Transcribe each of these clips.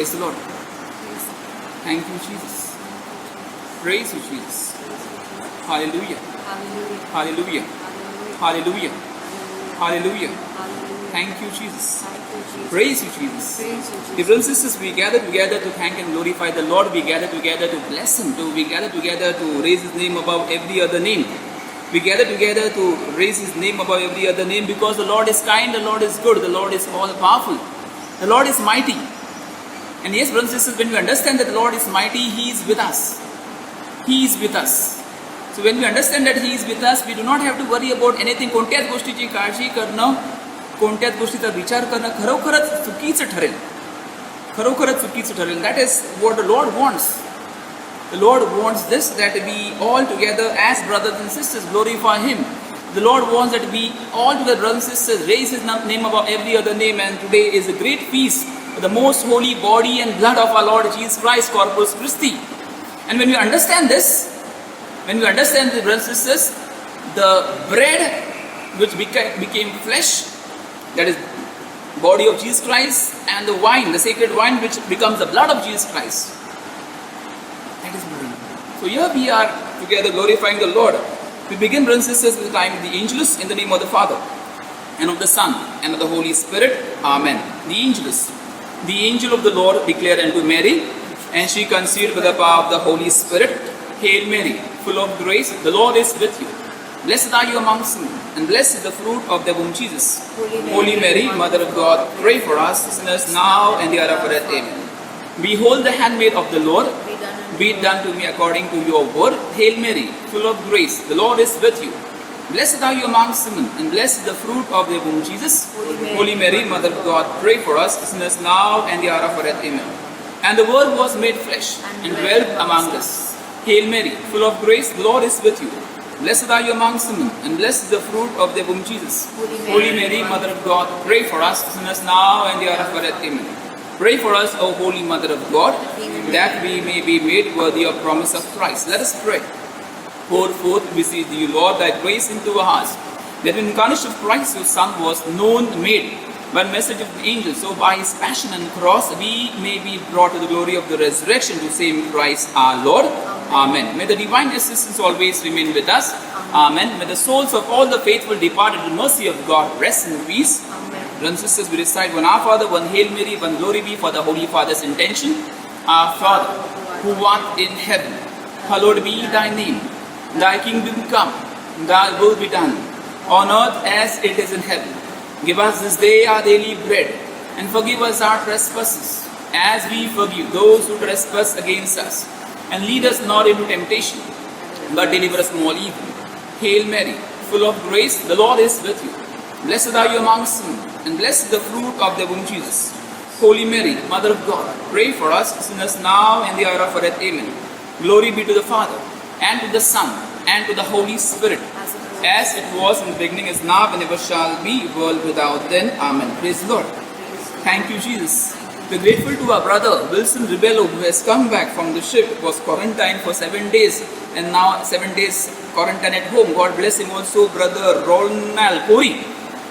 Praise the Lord. Thank you, Jesus. Praise you, Jesus. Hallelujah. Hallelujah. Hallelujah. Hallelujah. Thank you, Jesus. Praise you, Jesus. Dear brothers and sisters, we gather together to thank and glorify the Lord. We gather together to bless Him. We gather together to raise His name above every other name. We gather together to raise His name above every other name because the Lord is kind, the Lord is good, the Lord is all-powerful, the Lord is mighty. And yes, brothers and sisters, when we understand that the Lord is mighty, He is with us. He is with us. So when we understand that He is with us, we do not have to worry about anything. कोणत्याच गोष्टीची काळजी करणं, कोणत्याच गोष्टीचा विचार करणं खरोखरच चुकीचं ठरेल. खरोखरच चुकीचं ठरेल. That is what the Lord wants. The Lord wants this, that we all together as brothers and sisters glorify Him. The Lord wants that we all together, brothers and sisters, raise His name above every other name. And today is a great feast of the most holy body and blood of our Lord Jesus Christ, Corpus Christi. And when we understand this, when we understand this, brothers and sisters, the bread which became flesh, that is body of Jesus Christ, and the wine, the sacred wine which becomes the blood of Jesus Christ. That is very important. So here we are together glorifying the Lord. We begin, brothers and sisters, with the time of the Angelus in the name of the Father, and of the Son, and of the Holy Spirit. Amen. The Angelus. The angel of the Lord declared unto Mary, and she conceived by the power of the Holy Spirit. Hail Mary, full of grace, the Lord is with you. Blessed are you amongst women, and blessed is the fruit of the womb, Jesus. Holy Mary, Mother of God, pray for us sinners now and the hour of our death. Amen. Behold the handmaid of the Lord, be it done to me according to your word. Hail Mary, full of grace, the Lord is with you. Blessed are you amongst women, and blessed is the fruit of the womb, Jesus. Holy Mary, Mother of God, pray for us sinners now and the hour of our death. Amen. And the Word was made flesh and dwelt among us. Hail Mary, full of grace, the Lord is with you. Blessed are you amongst women, and blessed is the fruit of the womb, Jesus. Holy Mary, Mother of God, pray for us sinners now and the hour of our death. Amen. Pray for us, O Holy Mother of God, that we may be made worthy of promise of Christ. Let us pray. Pour forth, beseech thee, Lord, thy grace into our hearts, that when the incarnation of Christ, your Son, was known, made by the message of the angels, so by His passion and cross, we may be brought to the glory of the resurrection to same Christ our Lord. Amen. May the divine assistance always remain with us. Amen. May the souls of all the faithful departed in the mercy of God rest in peace. Brothers and sisters, we recite one Our Father, one Hail Mary, one Glory be for the Holy Father's intention. Our Father, who art in heaven, hallowed be thy name. Thy kingdom come, thy will be done, on earth as it is in heaven. Give us this day our daily bread, and forgive us our trespasses, as we forgive those who trespass against us. And lead us not into temptation, but deliver us from all evil. Hail Mary, full of grace, the Lord is with you. Blessed are you amongst women, and blessed is the fruit of the womb, Jesus. Holy Mary, Mother of God, pray for us sinners now and the hour of our death. Amen. Glory be to the Father, and to the Son, and to the Holy Spirit, as it was in the beginning, is now, and ever shall be, world without end. Amen. Praise the Lord. Thank you, Jesus. We're grateful to our brother Wilson Ribello, who has come back from the ship, was quarantined for 7 days, and now 7 days quarantine at home. God bless him also. Brother Ronald Corey,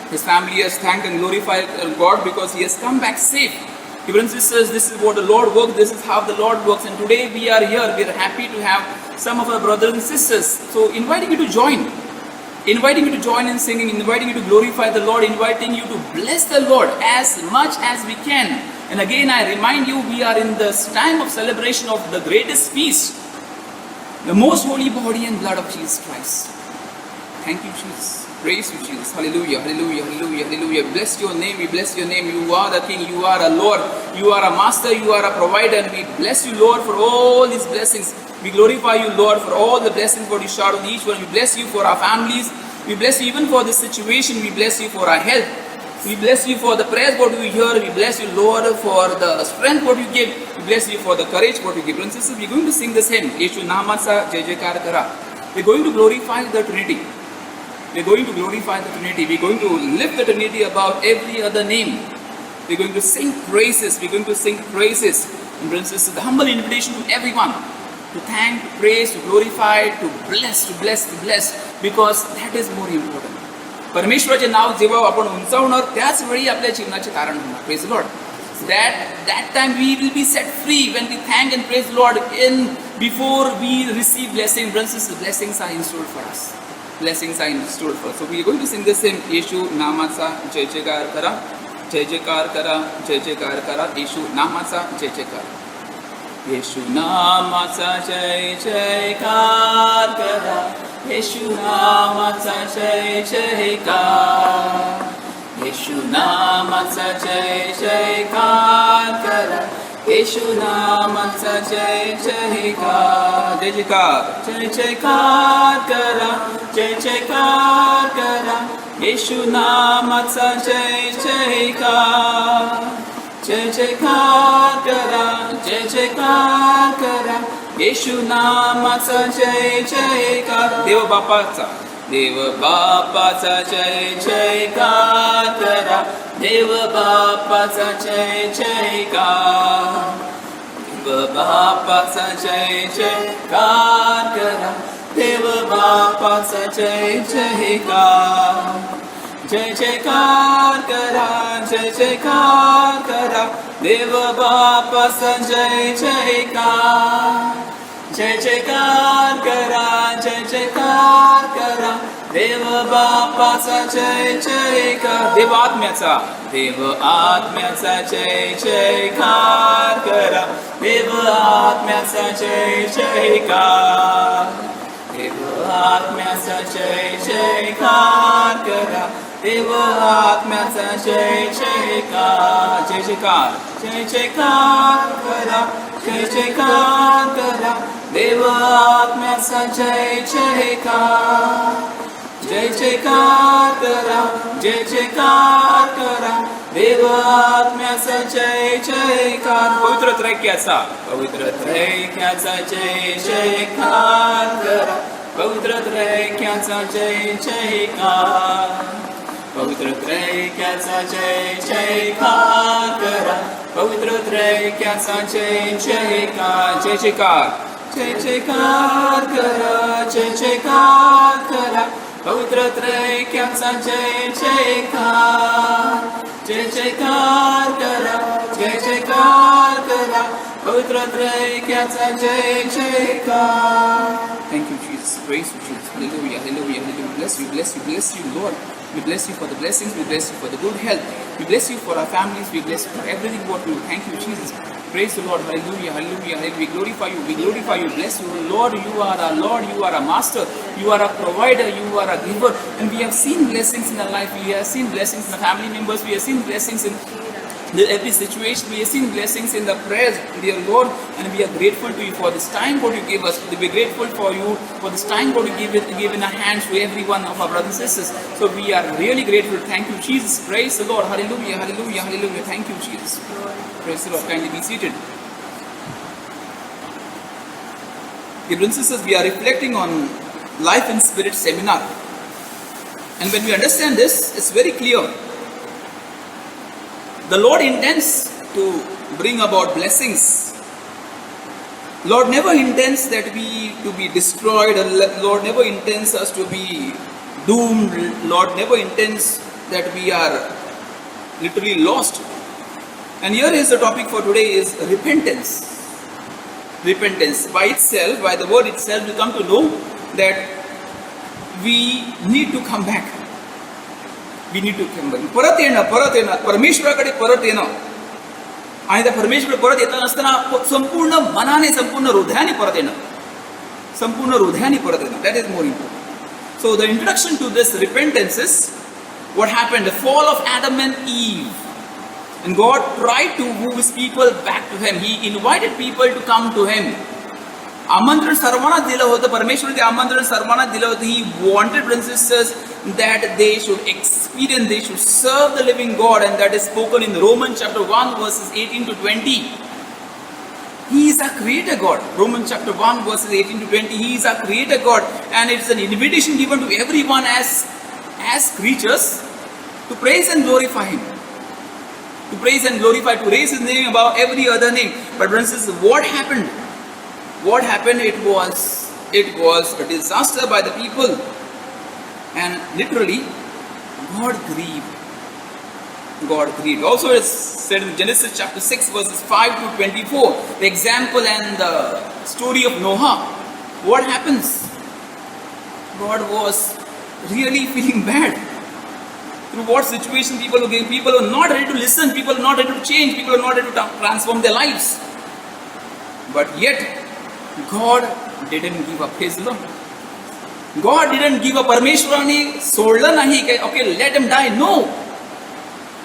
his family has thanked and glorified God because he has come back safe. Brothers and sisters, this is what the Lord works, this is how the Lord works, and today we are here. We are happy to have some of our brothers and sisters. So inviting you to join in singing, inviting you to glorify the Lord, inviting you to bless the Lord as much as we can. And again, I remind you, we are in this time of celebration of the greatest feast, the most holy body and blood of Jesus Christ. Thank you, Jesus. Praise you, Jesus. Hallelujah, hallelujah, hallelujah, hallelujah. Bless your name, we bless your name. You are the King, you are a Lord, you are a Master, you are a Provider. And we bless you, Lord, for all these blessings. We glorify you, Lord, for all the blessings what you showered on each one. We bless you for our families. We bless you even for this situation. We bless you for our health. We bless you for the prayers what we hear. We bless you, Lord, for the strength what you give. We bless you for the courage what you give. Brothers and sisters, we're going to sing this hymn, Yeshu Namasa Jai Jaikar Kara. We're going to glorify the Trinity. We're going to glorify the Trinity. We're going to lift the Trinity above every other name. We're going to sing praises. We're going to sing praises. And brothers and sisters, the humble invitation to everyone to thank, to praise, to glorify, to bless, because that is more important. परमेश्वराचे नाव जेव्हा आपण उंचावणार त्याच वेळी आपल्या जीवनाचे कारण होणार. Praise the Lord. that time we will be set free when we thank and praise the Lord. Before we receive blessing, brothers, blessings are in store for us. Blessings are in store for us. So we are going to sing this hymn, Yeshu Namacha Jai Jaikar Kara, Jai Jaikar Kara, Jai Jaikar Kara, Yeshu Namacha Jai Jaikar. Yeshu Namacha Jai Jaikar Kara, Yeshu Namacha Jai Jaikar. Yeshu Namacha Jai Jaikar Kara, Yeshu Namacha Jai Jaikar. Jai Jaikar, Jai Jaikar Kara, Jai Jaikar Kara, Yeshu Namacha Jai Jaikar. Jai Jaikar Kara, Jai Jaikar Kara, Yeshu Namacha Jai Jaikar. Deva Bapacha, Deva Bapacha Jai Jaikar Kara, Deva Bapacha Jai Jaikar. Deva Bapacha Jai Jaikar Kara, Deva Bapacha Jai Jaikar. Jai Jaikar Kara, Jai Jaikar Kara, Deva Bapacha Jai Jaikar. Jai Jaikar Kara, Jai Jaikar Kara, Deva Bapacha Jai Jaikar. Deva Atmyacha, Deva Atmyacha Jai Jaikar Kara, Deva Atmyacha Jai Jaikar. Deva Atmyacha Jai Jaikar Kara, Deva Atmyacha Jai Jaikar. Jai Jaikar, Jai Jaikar Kara, Jai Jaikar Kara, Deva Atmyacha Jai Jaikar. Jai Jaikar Kara, Jai Jaikar Kara, Deva Atmyacha Jai Jaikar. Pavitra Traikyacha, Pavitra Traikyacha Jai Jaikar Kara, Pavitra Traikyacha Jai Jaikar. Pavitra Traikyacha Jai Jaikar Kara, Pavitra Traikyacha Jai Jaikar. Jai Jaikar, Jai Jaikar Kara, Jai Jaikar Kara, Pavitra Traikyacha Jai Jaikar. Jai Jaikar Kara, Jai Jaikar Kara, Pavitra Traikyacha Jai Jaikar. Thank you, Jesus. Praise you, Jesus. Hallelujah, hallelujah, hallelujah. Bless you, bless you, bless you, Lord. We bless you for the blessings. We bless you for the good health. We bless you for our families. We bless you for everything what we do. Thank you, Jesus. Praise the Lord. Hallelujah, hallelujah, hallelujah. We glorify you. We glorify you. Bless you, Lord. You are our Lord. You are a master. You are a provider. You are a giver. And we have seen blessings in our life. We have seen blessings in the family members. We have seen blessings in every situation. We have seen blessings in the prayers, dear Lord, and we are grateful to you for this time what you gave us. We are grateful for you for this time what you give in our hands to every one of our brothers and sisters. So we are really grateful. Thank you, Jesus. Praise the Lord. Hallelujah, hallelujah, hallelujah. Thank you, Jesus. Praise the Lord. Kindly be seated. Dear brothers and sisters, we are reflecting on Life in Spirit seminar. And when we understand this, it's very clear. The Lord intends to bring about blessings. Lord never intends that we to be destroyed. Lord never intends us to be doomed. Lord never intends that we are literally lost. And here is the topic for today is repentance. Repentance. By itself, by the word itself, we come to know that we need to come back. We need to come back. परत येणं परमेश्वराकडे परत येणं आणि त्या परमेश्वर परत येत असताना संपूर्ण मनाने संपूर्ण हृदयाने परत येणं that is more important. So the introduction to this repentance is what happened, the fall of Adam and Eve, and God tried to move his people back to him. He invited people to come to him. आमंत्रण सर्वांना दिलं होतं. परमेश्वर ते आमंत्रण सर्वांना दिलं होतं. He wanted, brothers and sisters, that they should experience, they should serve the living God, and that is spoken in Romans chapter 1 verses 18 to 20. He is a creator God. Romans chapter 1 verses 18 to 20. He is a creator God, and it's an invitation given to everyone as creatures to praise and glorify him. To praise and glorify, to raise his name above every other name. But brothers and sisters, what happened? What happened? It was a disaster by the people, and literally God grieved. God created. Also it's said in Genesis chapter 6 verses 5 to 24, the example and the story of Noah. What happens? God was really feeling bad. Through what situation people were getting? People were not ready to listen, people were not ready to change, people were not ready to transform their lives. But yet, God didn't give up his love. God didn't give up. Parmeshwarani सोडलं नाही कि okay, let him die. No.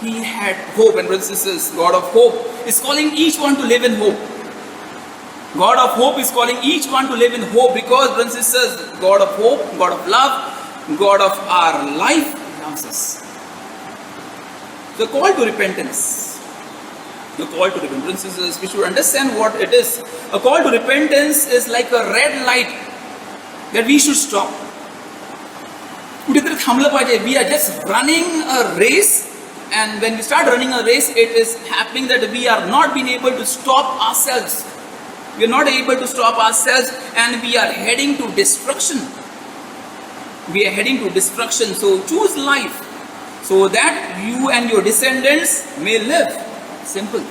He had hope, and brothers and sisters, God of hope is calling each one to live in hope. God of hope is calling each one to live in hope, because, brothers and sisters, God of hope, God of love, God of our life loves us. The call to repentance. The call to repentance. Brothers and sisters, we should understand what it is. A call to repentance is like a red light that we should stop. कुठेतरी थांबलं पाहिजे. We are just running a race. And when we start running a race, it is happening that we are not being able to stop ourselves. We are not able to stop ourselves, and we are heading to destruction. We are heading to destruction. So choose life so that you and your descendants may live. Simple.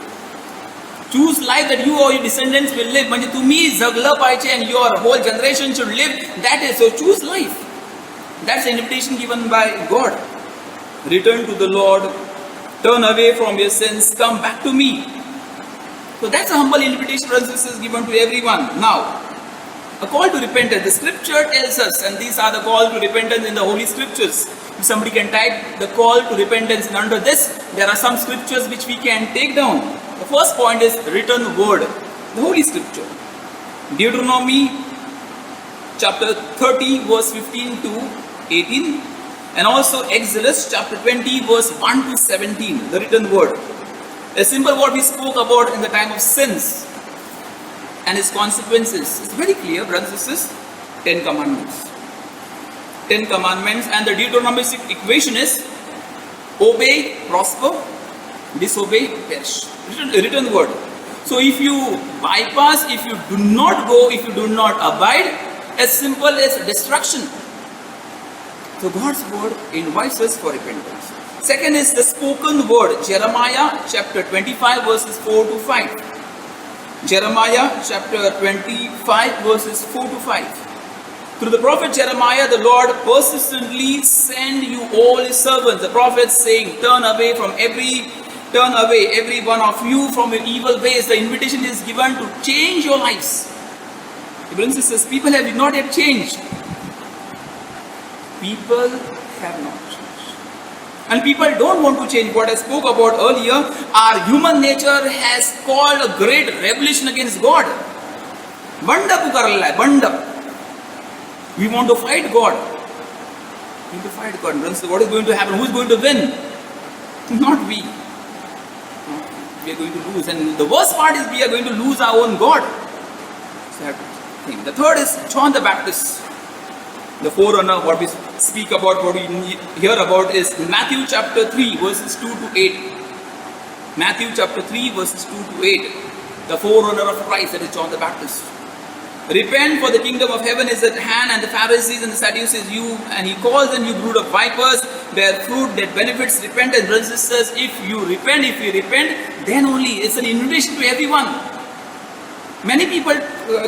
Choose life that you or your descendants will live. म्हणजे तुम्ही जगलं पाहिजे and your whole generation should live. That is, so choose life. That's the invitation given by God. Return to the Lord. Turn away from your sins, come back to me. So that's a humble invitation, brothers and sisters, given to everyone. Now, a call to repentance. The scripture tells us, and these are the call to repentance in the Holy Scriptures. If somebody can type the call to repentance, and under this, there are some scriptures which we can take down. The first point is written word, the Holy Scripture. Deuteronomy chapter 30, verse 15 to 18. And also Exodus chapter 20 verse 1 to 17, the written word. A simple word we spoke about in the time of sins and its consequences. It's very clear, brothers and sisters. 10 commandments. 10 commandments, and the Deuteronomic equation is obey, prosper, disobey, perish. Written word. So if you bypass, if you do not go, if you do not abide, as simple as destruction. So God's word invites us for repentance. Second is the spoken word. Jeremiah chapter 25 verses 4 to 5. Jeremiah chapter 25 verses 4 to 5. Through the prophet Jeremiah, the Lord persistently send you all his servants, the prophets, saying, turn away every one of you from your evil ways. The invitation is given to change your lives. Brothers and sisters, people have not yet changed. People have not changed. And people don't want to change. What I spoke about earlier, our human nature has called a great rebellion against God. Banda pukarla hai, banda. We want to fight God. We want to fight God. What is going to happen? Who is going to win? Not we. We are going to lose. And the worst part is we are going to lose our own God. So I have to think. The third is John the Baptist. The forerunner, what we speak about, what we hear about is Matthew chapter 3 verses 2 to 8. Matthew chapter 3 verses 2 to 8. The forerunner of Christ, that is John the Baptist. Repent, for the kingdom of heaven is at hand, and the Pharisees and the Sadducees and he calls them, you brood of vipers, bear fruit that benefits repentance. Brothers and sisters, if you repent, then only it's an invitation to everyone. Many people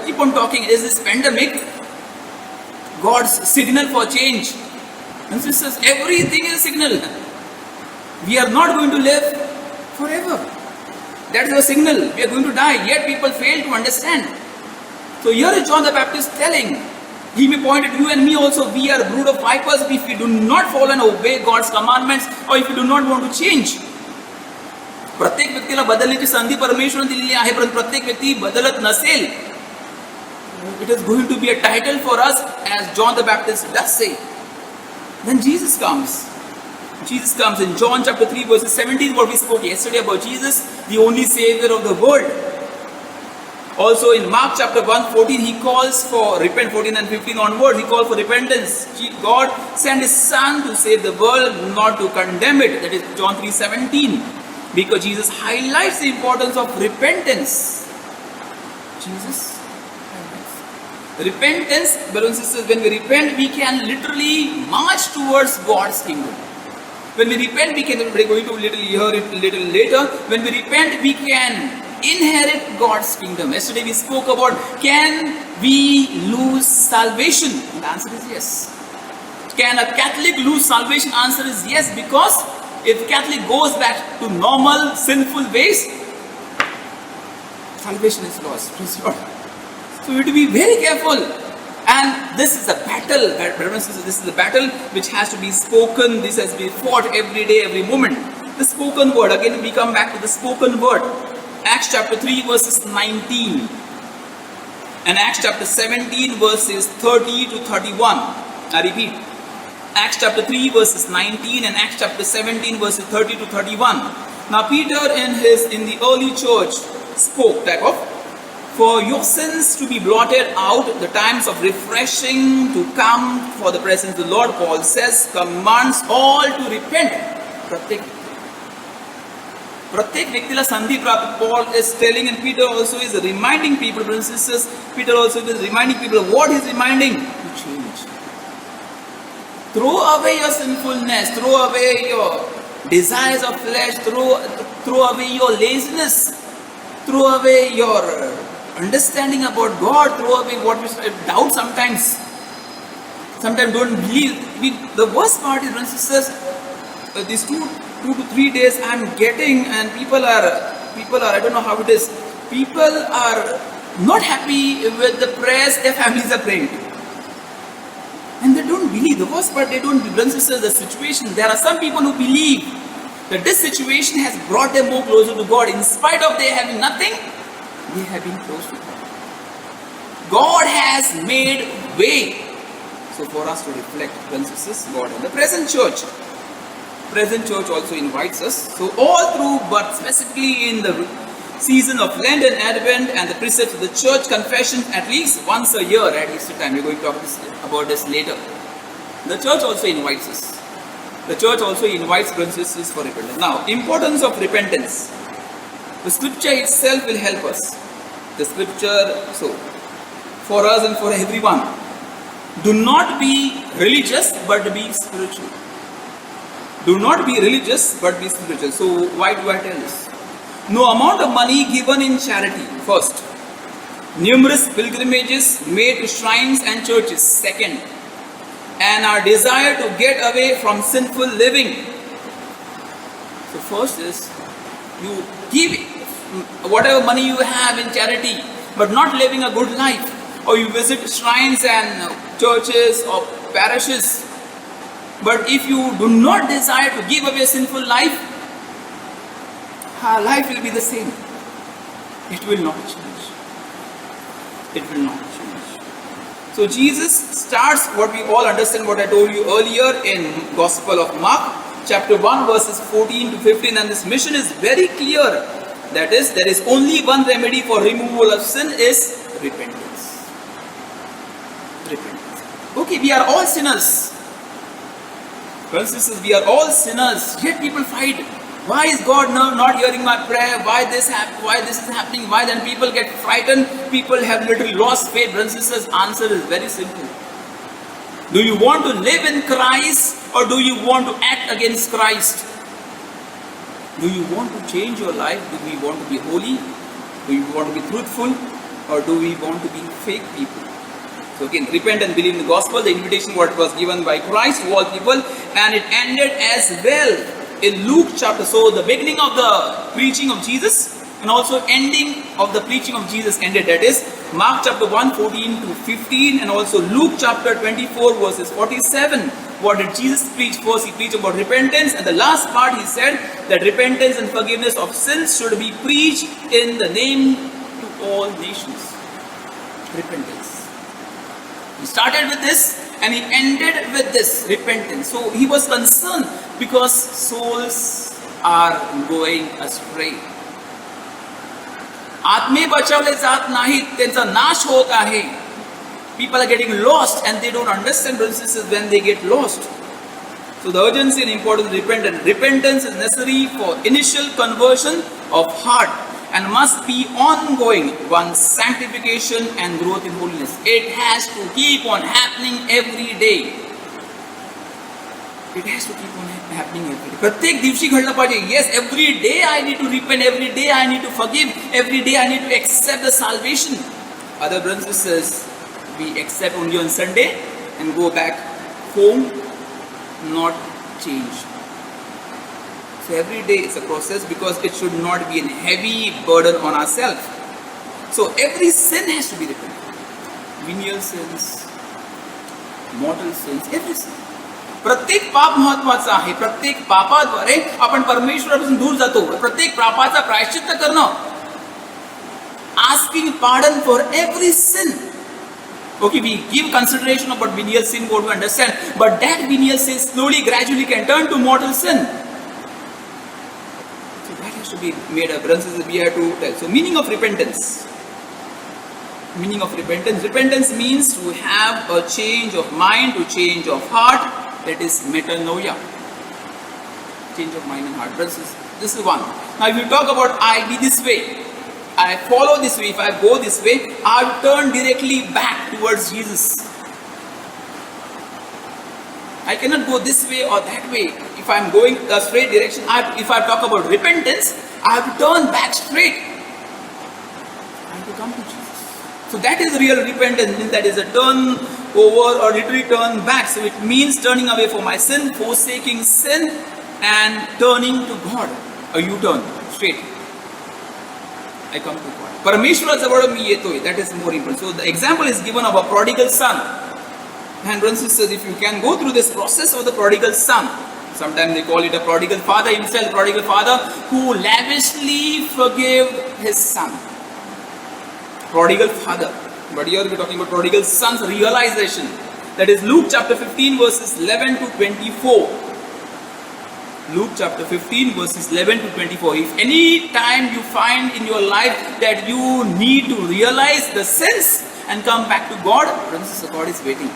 keep on talking, is this pandemic God's signal for change? And sisters, everything is a signal. We are not going to live forever. That is a signal. We are going to die. Yet people fail to understand. So here is John the Baptist telling, he may point at you and me also, we are a brood of vipers if we do not follow and obey God's commandments, or if we do not want to change. प्रत्येक व्यक्तीला बदलण्याची संधी परमेश्वराने दिलेली आहे, परंतु प्रत्येक व्यक्ती बदलत नसेल. It is going to be a title for us, as John the Baptist does say. Then Jesus comes. Jesus comes in John chapter 3 verses 17, what we spoke yesterday about Jesus, the only Savior of the world. Also in Mark chapter 1:14, he calls for repent, 14 and 15 onwards, he calls for repentance. God sent his Son to save the world, not to condemn it. That is John 3:17. Because Jesus highlights the importance of repentance. Jesus highlights. Repentance, brothers and sisters, when we repent, we can literally march towards God's kingdom. When we repent, we can, we're going to hear it a little later. When we repent, we can inherit God's kingdom. Yesterday we spoke about, can we lose salvation? And the answer is yes. Can a Catholic lose salvation? Answer is yes, because if Catholic goes back to normal sinful ways, salvation is lost. Praise God. So we have to be very careful. And this is a battle, brothers and sisters, this is a battle which has to be spoken. This has to be fought every day, every moment. The spoken word, again we come back to the spoken word. Acts chapter 3 verses 19 and Acts chapter 17 verses 30 to 31. I repeat, Acts chapter 3 verses 19 and Acts chapter 17 verses 30 to 31. Now Peter in the early church spoke that of, for your sins to be blotted out, the times of refreshing to come for the presence of the Lord, Paul says, commands all to repent. प्रत्येक व्यक्तीला संधी प्राप्त. Paul is telling, and Peter also is reminding people, brothers and sisters, Peter also is reminding people, what he is reminding? To change. Throw away your sinfulness, throw away your desires of flesh, throw away your laziness, throw away your understanding about God, throw away what we doubt sometimes don't believe. The worst part is, brothers and sisters, these two to 3 days I am getting, and people are, I don't know how it is, people are not happy with the prayers their families are praying. And they don't believe. The worst part, they don't believe. Brothers and sisters, the situation, there are some people who believe that this situation has brought them more closer to God. In spite of they having nothing, they have been close to God. God has made way. So for us to reflect, brothers and sisters, God in the present church also invites us. So all through, but specifically in the season of Lent and Advent and the precepts of the church, confession at least once a year at Easter time. We're going to talk about this later. The church also invites us. The church also invites brothers and sisters for repentance. Now, importance of repentance. The scripture itself will help us. The scripture, so for us and for everyone, do not be religious but be spiritual. Do not be religious but be spiritual. So why do I tell this? No amount of money given in charity, first. Numerous pilgrimages made to shrines and churches, second. And our desire to get away from sinful living. So first is, you give whatever money you have in charity, but not living a good life. Or you visit shrines and churches or parishes, but if you do not desire to give away a sinful life, life will be the same. It will not change. It will not change. So Jesus starts what we all understand, what I told you earlier in Gospel of Mark, chapter 1 verses 14 to 15, and this mission is very clear. That is, there is only one remedy for removal of sin is repentance. Repentance. Okay, we are all sinners. Brothers and sisters, we are all sinners, yet people fight. Why is God not hearing my prayer? Why this is happening? Why then people get frightened? People have literally lost faith. Brothers and sisters, answer is very simple. Do you want to live in Christ or do you want to act against Christ? Do you want to change your life? Do we want to be holy? Do you want to be truthful? Or do we want to be fake people? So again, repent and believe in the gospel, the invitation what was given by Christ to all people, and it ended as well in Luke chapter. So the beginning of the preaching of Jesus and also ending of the preaching of Jesus ended. That is Mark chapter 1, 14 to 15, and also Luke chapter 24 verses 47. What did Jesus preach? First he preached about repentance, and the last part he said that repentance and forgiveness of sins should be preached in the name to all nations. Repentance. He started with this and he ended with this, repentance. So he was concerned because souls are going astray. आत्मे बचावले जात नाहीत, त्यांचा नाश होत आहे. People are getting lost and they don't understand, brothers and sisters, when they get lost. So the urgency and importance of repentance. Repentance is necessary for initial conversion of heart and must be ongoing, one's sanctification and growth in holiness. It has to keep on happening every day. It has to keep on happening every day. प्रत्येक दिवशी घडलं पाहिजे. Yes, every day I need to repent, every day I need to forgive, every day I need to accept the salvation. Other brothers and sisters, we accept only on Sunday and go back home, not changed. So every day is a process because it should not be a heavy burden on ourselves. So every sin has to be repented. Venial sins, mortal sins, every sin. प्रत्येक पाप महत्वाचं आहे. प्रत्येक पापाद्वारे आपण परमेश्वरापासून दूर जातो. प्रत्येक पापाचा प्रायश्चित्त करणं, asking pardon for every sin. Okay, we give consideration about venial sin, what we understand, but that venial sin slowly, gradually can turn to mortal sin. So that has to be made up. We have to tell. So meaning of repentance. Meaning of repentance. Repentance means to have a change of mind, to change of heart. That is metanoia. Change of mind and heart. This is one. Now if you talk about I be this way, I follow this way, if I go this way, I turn directly back towards Jesus. I cannot go this way or that way. If I am going a straight direction, if I talk about repentance, I have to turn back straight. I have to come to Jesus. So that is real repentance. That is a turn over or literally turn back. So it means turning away from my sin, forsaking sin, and turning to God. A U-turn, straight. I come to God. Parameshwara जवळ मी येतोय. That is more important. So the example is given of a prodigal son. And brothers and sisters, if you can go through this process of the prodigal son, sometimes they call it a prodigal father himself, prodigal father who lavishly forgave his son. Prodigal father. But here we are talking about prodigal son's realization. That is Luke chapter 15 verses 11 to 24. Luke chapter 15 verses 11 to 24. If any time you find in your life that you need to realize the sins and come back to God, brothers, God is waiting.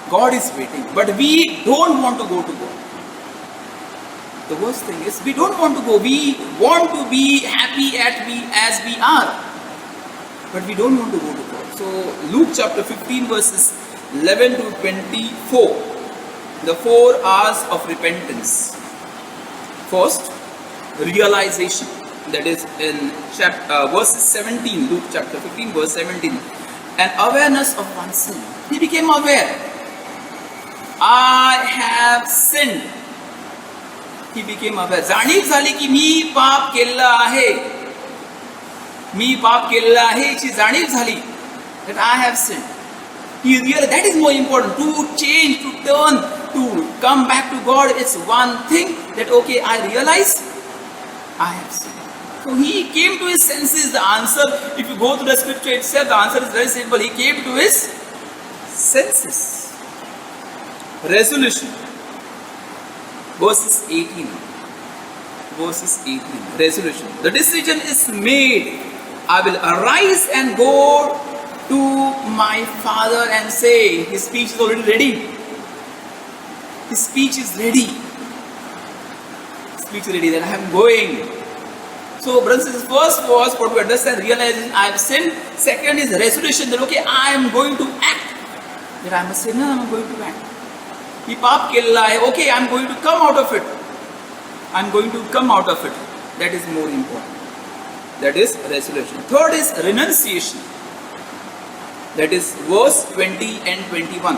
God is waiting. But we don't want to go to God. The worst thing is we don't want to go. We want to be happy as we are. But we don't want to go to God. So Luke chapter 15 verses 11 to 24. The 4 R's of repentance. First, realization. That is in verses 17, Luke chapter 15 verse 17. An awareness of one's sin. He became aware. I have sinned. He became aware. जाणीव झाली की मी पाप केलं आहे. मी पाप केलेलं आहे याची जाणीव झाली. That I have sinned. He realized that is more important. To change, to turn, to come back to God. It's one thing that okay, I realize I have sinned. So he came to his senses. The answer, if you go to the scripture itself, the answer is very simple. He came to his senses. Resolution. Verses 18. Verses 18. Resolution. The decision is made. I will arise and go to my father and say, his speech is already ready. His speech is ready. Speech is ready that I am going. So, brothers, first was what we understand, realizing I have sinned. Second is resolution that okay, I am going to act. That I am a sinner, I am going to act. He paap kella hai. Okay, I am going to come out of it. I am going to come out of it. That is more important. That is resolution. Third is renunciation. That is verse 20 and 21.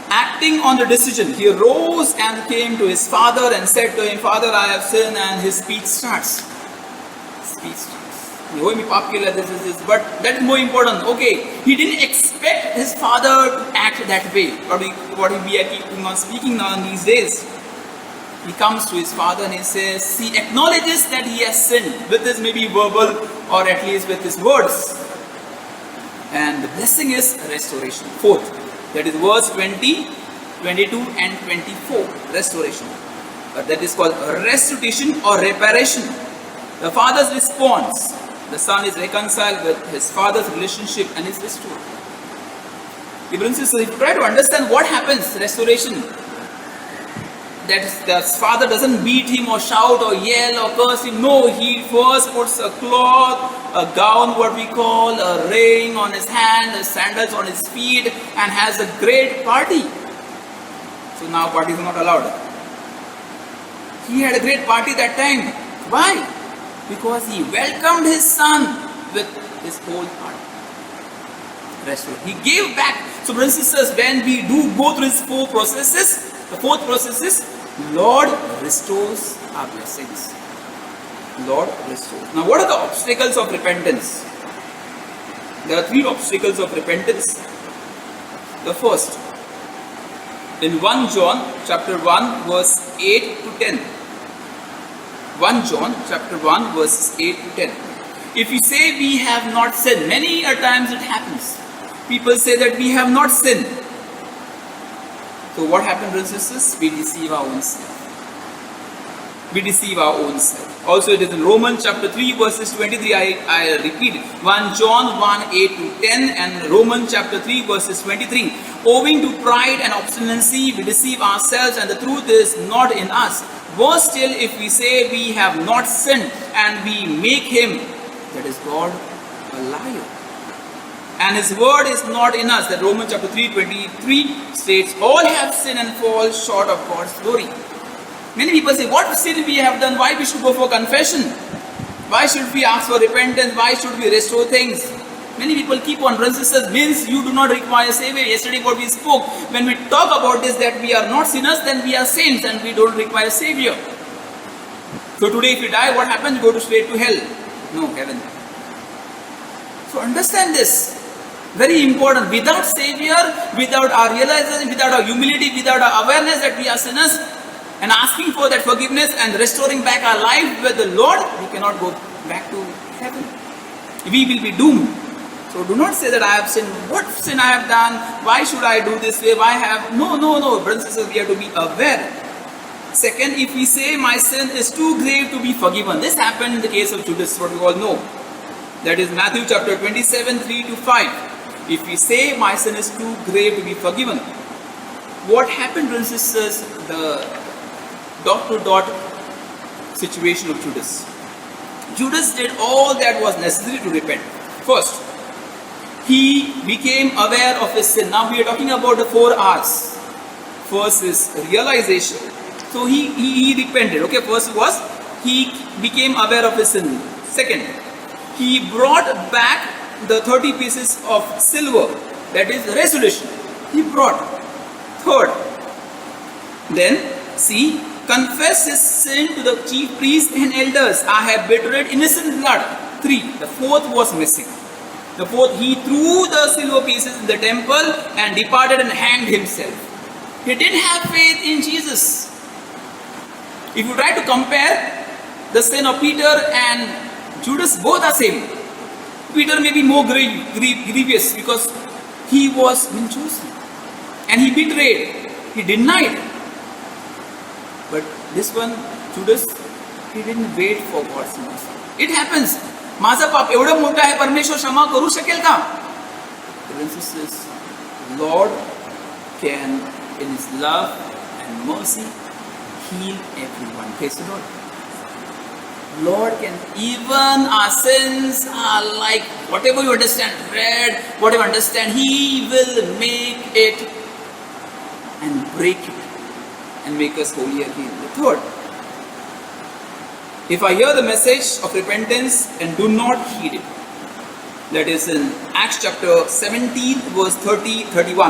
Acting on the decision, he rose and came to his father and said to him, Father, I have sinned, and his speech starts. Speech starts. But that is more important. Okay, he didn't expect his father to act that way. What we are keeping on speaking now in these days. He comes to his father and he says, he acknowledges that he has sinned with his maybe verbal or at least with his words. And the blessing is restoration. Fourth, that is verse 20, 22 and 24. Restoration. But that is called restitution or reparation. The father's response. The son is reconciled with his father's relationship and is restored. If you try to understand what happens, restoration. That the father doesn't beat him or shout or yell or curse him. No, he first puts a cloth, a gown, what we call a ring on his hand, the sandals on his feet, and has a great party. So now parties are not allowed. He had a great party that time. Why? Because he welcomed his son with his whole heart. He gave back. So brothers and sisters, when we do go through these four processes, the fourth process is Lord restores our blessings. Lord restores. Now what are the obstacles of repentance? There are three obstacles of repentance. The first, in 1 John chapter 1 verse 8 to 10. 1 John chapter 1 verses 8 to 10. If we say we have not sinned, many a times it happens. People say that we have not sinned. So what happens, brothers and sisters? We deceive our own self. We deceive our own self. Also it is in Romans chapter 3 verses 23, I repeat it. 1 John 1 8 to 10 and Romans chapter 3 verses 23. Owing to pride and obstinacy, we deceive ourselves and the truth is not in us. Worse still, if we say we have not sinned and we make him, that is God, a liar. And his word is not in us. That Romans chapter 3 23 states, all have sinned and fall short of God's glory. Many people say, what sin we have done? Why we should go for confession? Why should we ask for repentance? Why should we restore things? Many people keep on, brothers and sisters, means you do not require Savior. Yesterday what we spoke, when we talk about this, that we are not sinners, then we are saints and we don't require Savior. So today if you die, what happens? Go to straight to hell. No, heaven. So understand this. Very important. Without Savior, without our realization, without our humility, without our awareness that we are sinners, and asking for that forgiveness and restoring back our life with the Lord, we cannot go back to heaven. We will be doomed. So do not say that I have sinned. What sin I have done? Why should I do this way? Why have... No. Brothers and sisters, we have to be aware. Second, if we say my sin is too grave to be forgiven. This happened in the case of Judas, what we all know. That is Matthew chapter 27, 3 to 5. If we say my sin is too grave to be forgiven. What happened, brothers and sisters? The dot-to-dot situation of Judas. Judas did all that was necessary to repent. First, he became aware of his sin. Now we are talking about the 4 R's. First is realization. So he repented. Okay, first was he became aware of his sin. Second, he brought back the 30 pieces of silver. That is resolution. He brought. Third, then see, confess his sin to the chief priests and elders. I have betrayed innocent blood. 3. The fourth was missing. The fourth, he threw the silver pieces in the temple and departed and hanged himself. He didn't have faith in Jesus. If you try to compare the sin of Peter and Judas, both are same. Peter may be more grievous because he was chosen. And he betrayed. He denied. But this one, Judas, he didn't wait for God's mercy. It happens. माझा पाप एवढं मोठं आहे, परमेश्वर क्षमा करू शकेल का? Lord can, in His love and mercy, heal everyone. Praise the Lord. Lord can, even our sins are like whatever you understand, red, whatever you understand, He will make it and break it and make us holy again. The third, if I hear the message of repentance and do not heed it, that is in Acts chapter 17 verse 30-31.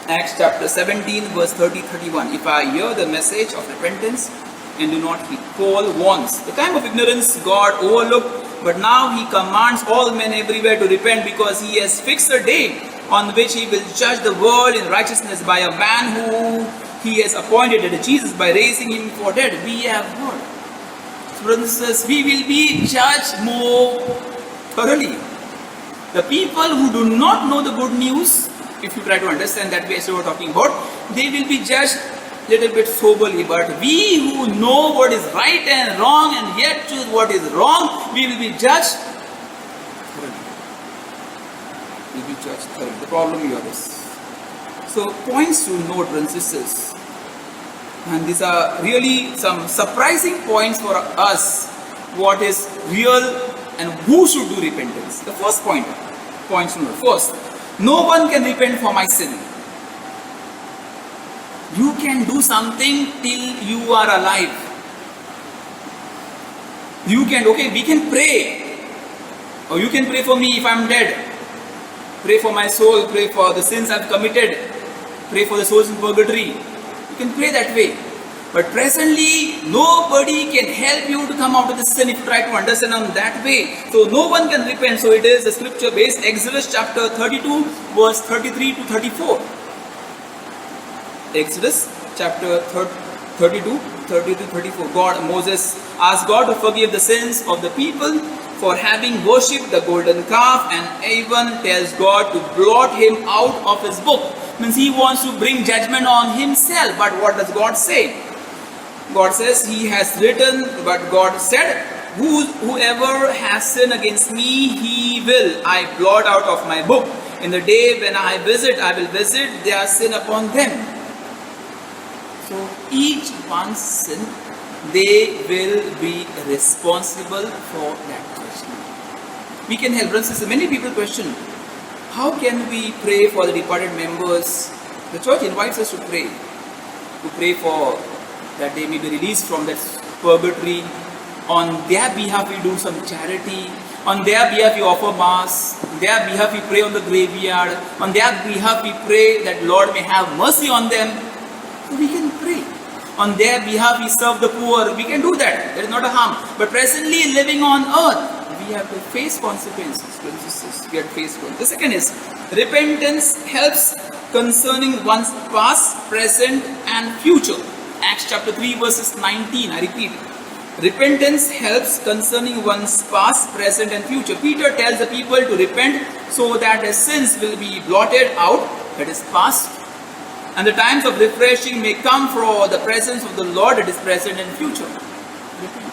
Acts chapter 17 verse 30-31. If I hear the message of repentance and do not heed. Paul warns. The time of ignorance God overlooked, but now he commands all men everywhere to repent because he has fixed a day on which he will judge the world in righteousness by a man who he has appointed, Jesus, by raising him for dead. We have heard. Brothers, we will be judged more thoroughly. The people who do not know the good news, if you try to understand that way, so we're talking about, they will be judged little bit soberly. But we who know what is right and wrong and yet choose what is wrong, we will be judged thoroughly. We will be judged thoroughly. The problem here is. So points to note, brothers and sisters. And these are really some surprising points for us, what is real and who should do repentance. The first point, points to note. First, no one can repent for my sin. You can do something till you are alive. We can pray. Or you can pray for me if I am dead. Pray for my soul, pray for the sins I have committed. Pray for the souls in purgatory. You can pray that way. But presently, nobody can help you to come out of the sin if you try to understand on that way. So no one can repent. So it is a scripture based. Exodus chapter 32 verse 33 to 34. Exodus chapter 32, 30 to 34. Moses asked God to forgive the sins of the people for having worshipped the golden calf, and Aaron tells God to blot him out of his book. Means he wants to bring judgment on himself. But what does God say? God says he has written, but God said, whoever has sinned against me, I blot out of my book. In the day when I will visit their sin upon them. So each one's sin, they will be responsible for that question. We can help. Many people question, how can we pray for the departed members? The church invites us to pray for that they may be released from that purgatory. On their behalf we do some charity. On their behalf we offer mass. On their behalf we pray on the graveyard. On their behalf we pray that Lord may have mercy on them. So we can pray. On their behalf we serve the poor. We can do that. There is not a harm. But presently living on earth, we have to face consequences. We have to face consequences. The second is, repentance helps concerning one's past, present and future. Acts chapter 3 verses 19, I repeat. Repentance helps concerning one's past, present and future. Peter tells the people to repent so that their sins will be blotted out, that is past, and the times of refreshing may come for the presence of the Lord, that is present and future. Repent.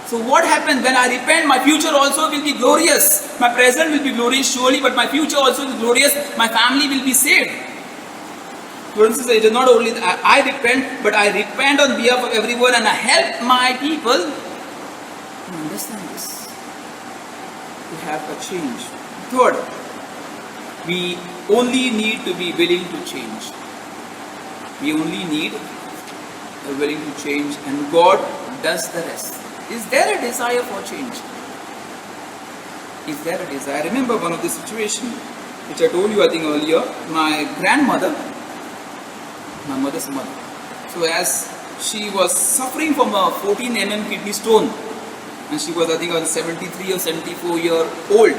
So what happens when I repent? My future also will be glorious. My present will be glorious surely, but my future also will be glorious. My family will be saved. For instance, it is not only that I repent, but I repent on behalf of everyone and I help my people to understand this, to have a change. Third, we only need to be willing to change. We only need a willing to change, and God does the rest. Is there a desire for change? Is there a desire? I remember one of the situations which I told you I think earlier. My grandmother, my mother's mother. So as she was suffering from a 14 mm kidney stone, and she was I think 73 or 74 year old,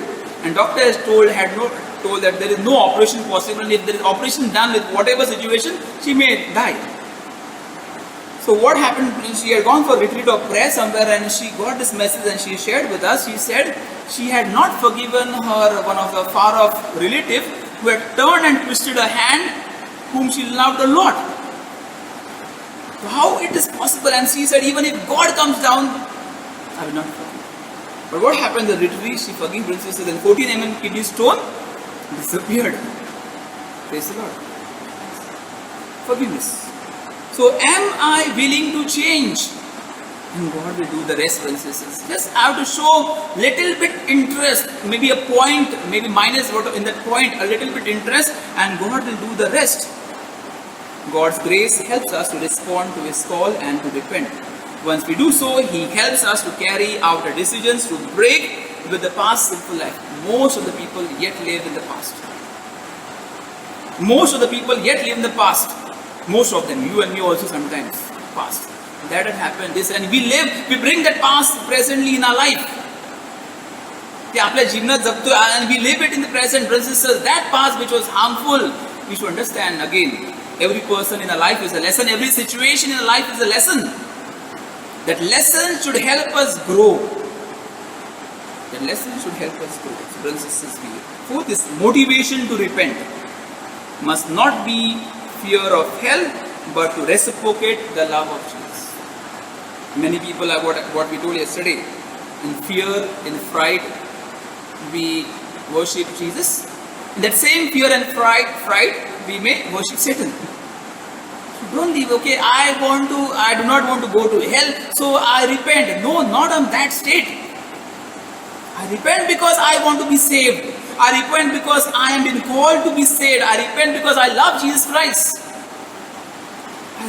and doctor has told that there is no operation possible, and if there is operation done with whatever situation, she may die. So what happened, she had gone for a retreat of prayer somewhere and she got this message and she shared with us. She said she had not forgiven her one of the far off relative who had turned and twisted her hand, whom she loved a lot. So how it is possible? And she said, even if God comes down, I will not forgive. But what happened in the retreat? She forgave princesses, then 14 mm kidney stone disappeared. Praise the Lord. Forgiveness. So am I willing to change? And God will do the rest, princesses. Just have to show little bit interest, maybe a point, maybe minus what in that point, a little bit interest, and God will do the rest. God's grace helps us to respond to His call and to repent. Once we do so, He helps us to carry out our decisions to break with the past sinful life. Most of the people yet live in the past. Most of the people yet live in the past. Most of them, you and me also sometimes, past. That had happened, this, and we bring that past presently in our life. And we live it in the present, brothers and sisters. That past which was harmful, we should understand again. Every person in our life is a lesson. Every situation in our life is a lesson. That lesson should help us grow. That lesson should help us grow. So, brothers and sisters, fourth is motivation to repent. Must not be fear of hell, but to reciprocate the love of Jesus. Many people are what we told yesterday. In fear, in fright, we worship Jesus. In that same fear and fright, we may worship Satan. So don't leave, okay, I do not want to go to hell, so I repent. No, not on that state. I repent because I want to be saved. I repent because I am being called to be saved. I repent because I love Jesus Christ.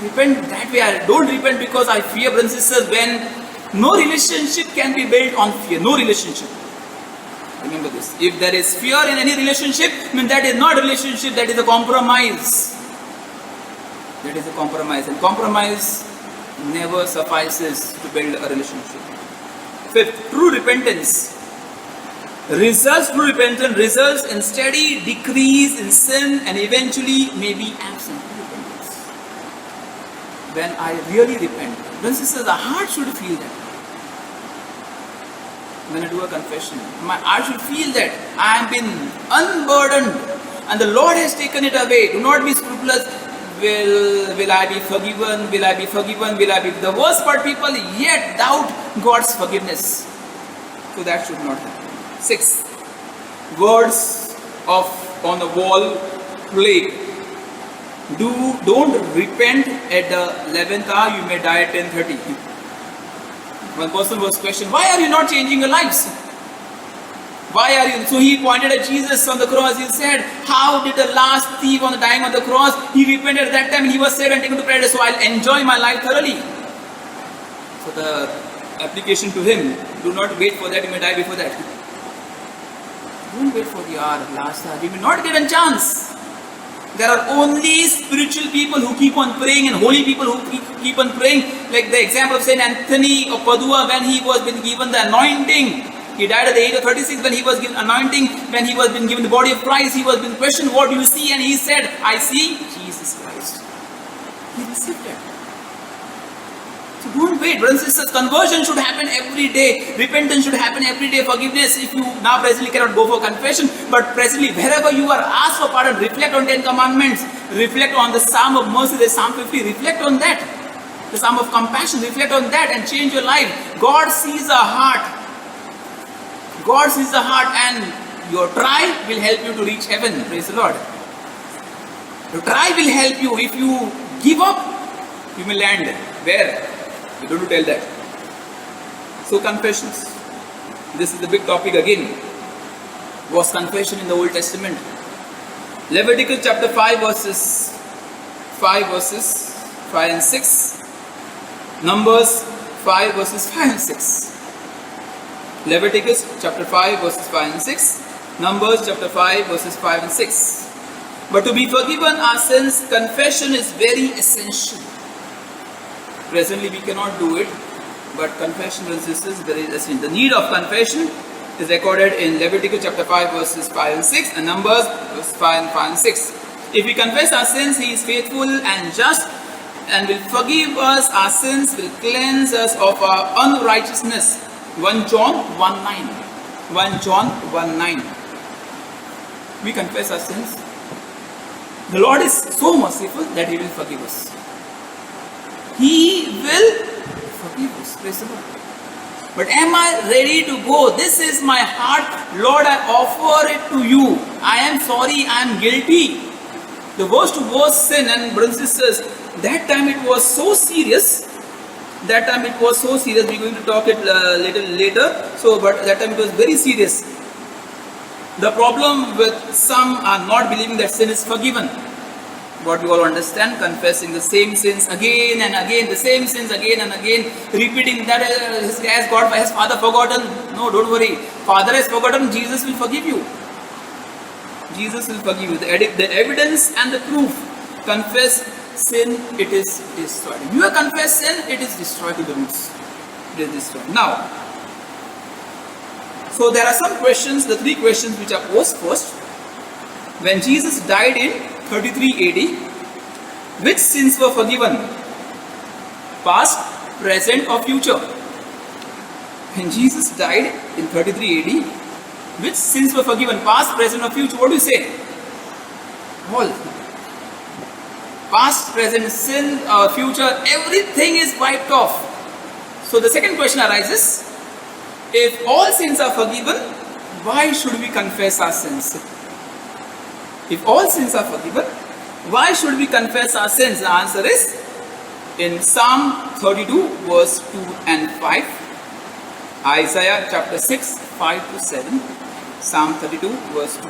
repent that way. I don't repent because I fear, brothers and sisters, when no relationship can be built on fear. No relationship. Remember this. If there is fear in any relationship, that is not a relationship, that is a compromise. That is a compromise. And compromise never suffices to build a relationship. Fifth, true repentance. True repentance results in steady decrease in sin and eventually may be absent repentance. When I really repent, brothers and sisters, the heart should feel that. When I do a confession, my heart should feel that I have been unburdened and the Lord has taken it away. Do not be scrupulous. Will I be forgiven? Will I be forgiven? Will I be? The worst part, people yet doubt God's forgiveness. So that should not happen. 6. Words on the wall plague. Don't repent at the 11th hour, you may die at 10:30. One person was questioned, why are you not changing your lives? Why are you? So he pointed at Jesus on the cross. He said, how did the last thief on the dying on the cross, he repented at that time and he was saved and taken to paradise, so I'll enjoy my life thoroughly. So the application to him, do not wait for that, you may die before that. Don't wait for the last hour. You may not get a chance. There are only spiritual people who keep on praying and holy people who keep on praying. Like the example of Saint Anthony of Padua, when he was been given the anointing. He died at the age of 36 when he was given anointing. When he was been given the body of Christ, he was been questioned, what do you see? And he said, I see Jesus Christ. He received that. So don't wait, brothers and sisters. Conversion should happen every day. Repentance should happen every day. Forgiveness, if you now presently cannot go for confession, but presently wherever you are, asked for pardon. Reflect on 10 commandments. Reflect on the Psalm of mercy, the Psalm 50. Reflect on that. The Psalm of compassion. Reflect on that and change your life. God sees our heart. God sees the heart, and your trial will help you to reach heaven. Praise the Lord. Your trial will help you. If you give up, you may land where? You don't tell that. So confessions. This is the big topic again. Was confession in the Old Testament? Leviticus chapter 5 verses 5 and 6. Numbers 5 verses 5 and 6. Leviticus chapter 5 verses 5 and 6. Numbers chapter 5 verses 5 and 6. But to be forgiven our sins, confession is very essential. Presently we cannot do it, but confession, brothers and sisters, is very essential. The need of confession is recorded in Leviticus chapter 5 verses 5 and 6 and Numbers verses 5 and 6. If we confess our sins, He is faithful and just and will forgive us our sins, will cleanse us of our unrighteousness. 1 John 1:9. 1 John 1:9. We confess our sins. The Lord is so merciful that He will forgive us. He will forgive us. Praise the Lord. But am I ready to go? This is my heart. Lord, I offer it to you. I am sorry, I am guilty. The worst sin, and brothers and sisters, that time it was so serious. We're going to talk it little later. But that time it was very serious. The problem with some are not believing that sin is forgiven. What we all understand, confessing the same sins again and again, the same sins again and again, repeating that has Father forgotten? No, don't worry. Father has forgotten, Jesus will forgive you. Jesus will forgive you. The evidence and the proof. Confess sin, it is destroyed. You have confessed sin, it is destroyed to the roots. It is destroyed. Now, so there are some questions, the 3 questions which are posed first. When Jesus died in 33 AD, which sins were forgiven? Past, present or future? When Jesus died in 33 AD, which sins were forgiven? Past, present or future? What do you say? All. Past, present, sin, future, everything is wiped off. So the second question arises, if all sins are forgiven, why should we confess our sins? If all sins are forgiven, why should we confess our sins? The answer is in Psalm 32 verse 2 and 5, Isaiah chapter 6, 5 to 7, Psalm 32 verse 2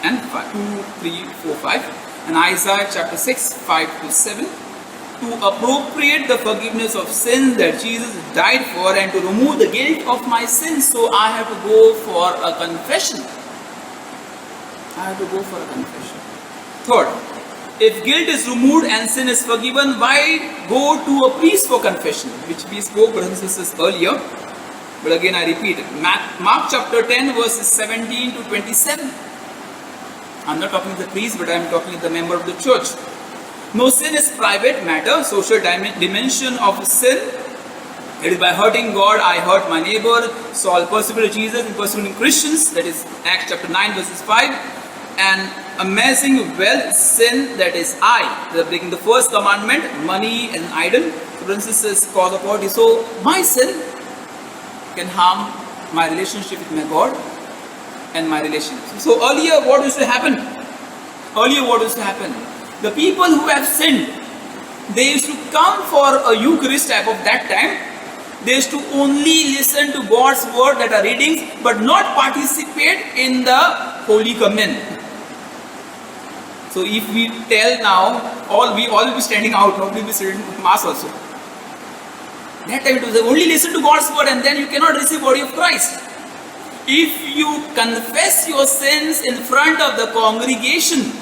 and 5, 2, 3, 4, 5, and Isaiah chapter 6, 5 to 7, to appropriate the forgiveness of sins that Jesus died for and to remove the guilt of my sins. So I have to go for a confession. I have to go for a confession. Third, if guilt is removed and sin is forgiven, why go to a priest for confession? Which we spoke, brothers and sisters, earlier. But again I repeat it. Mark chapter 10 verses 17 to 27. I'm not talking to the priest, but I'm talking to the member of the church. No sin is private matter, social dimension of sin. It is by hurting God, I hurt my neighbor. Saul persecuted Jesus in persecuting Christians. That is Acts chapter 9 verses 5. And amazing wealth sin, that is I. They are breaking the first commandment, money and idol. For instance, is cause of poverty. So my sin can harm my relationship with my God and my relationship. So earlier what used to happen? The people who have sinned, they used to come for a Eucharist type of that time. They used to only listen to God's word that are readings, but not participate in the Holy Communion. So if we tell now, we all will be standing out, nobody will be sitting in Mass also. That time it was only listen to God's word and then you cannot receive body of Christ. If you confess your sins in front of the congregation,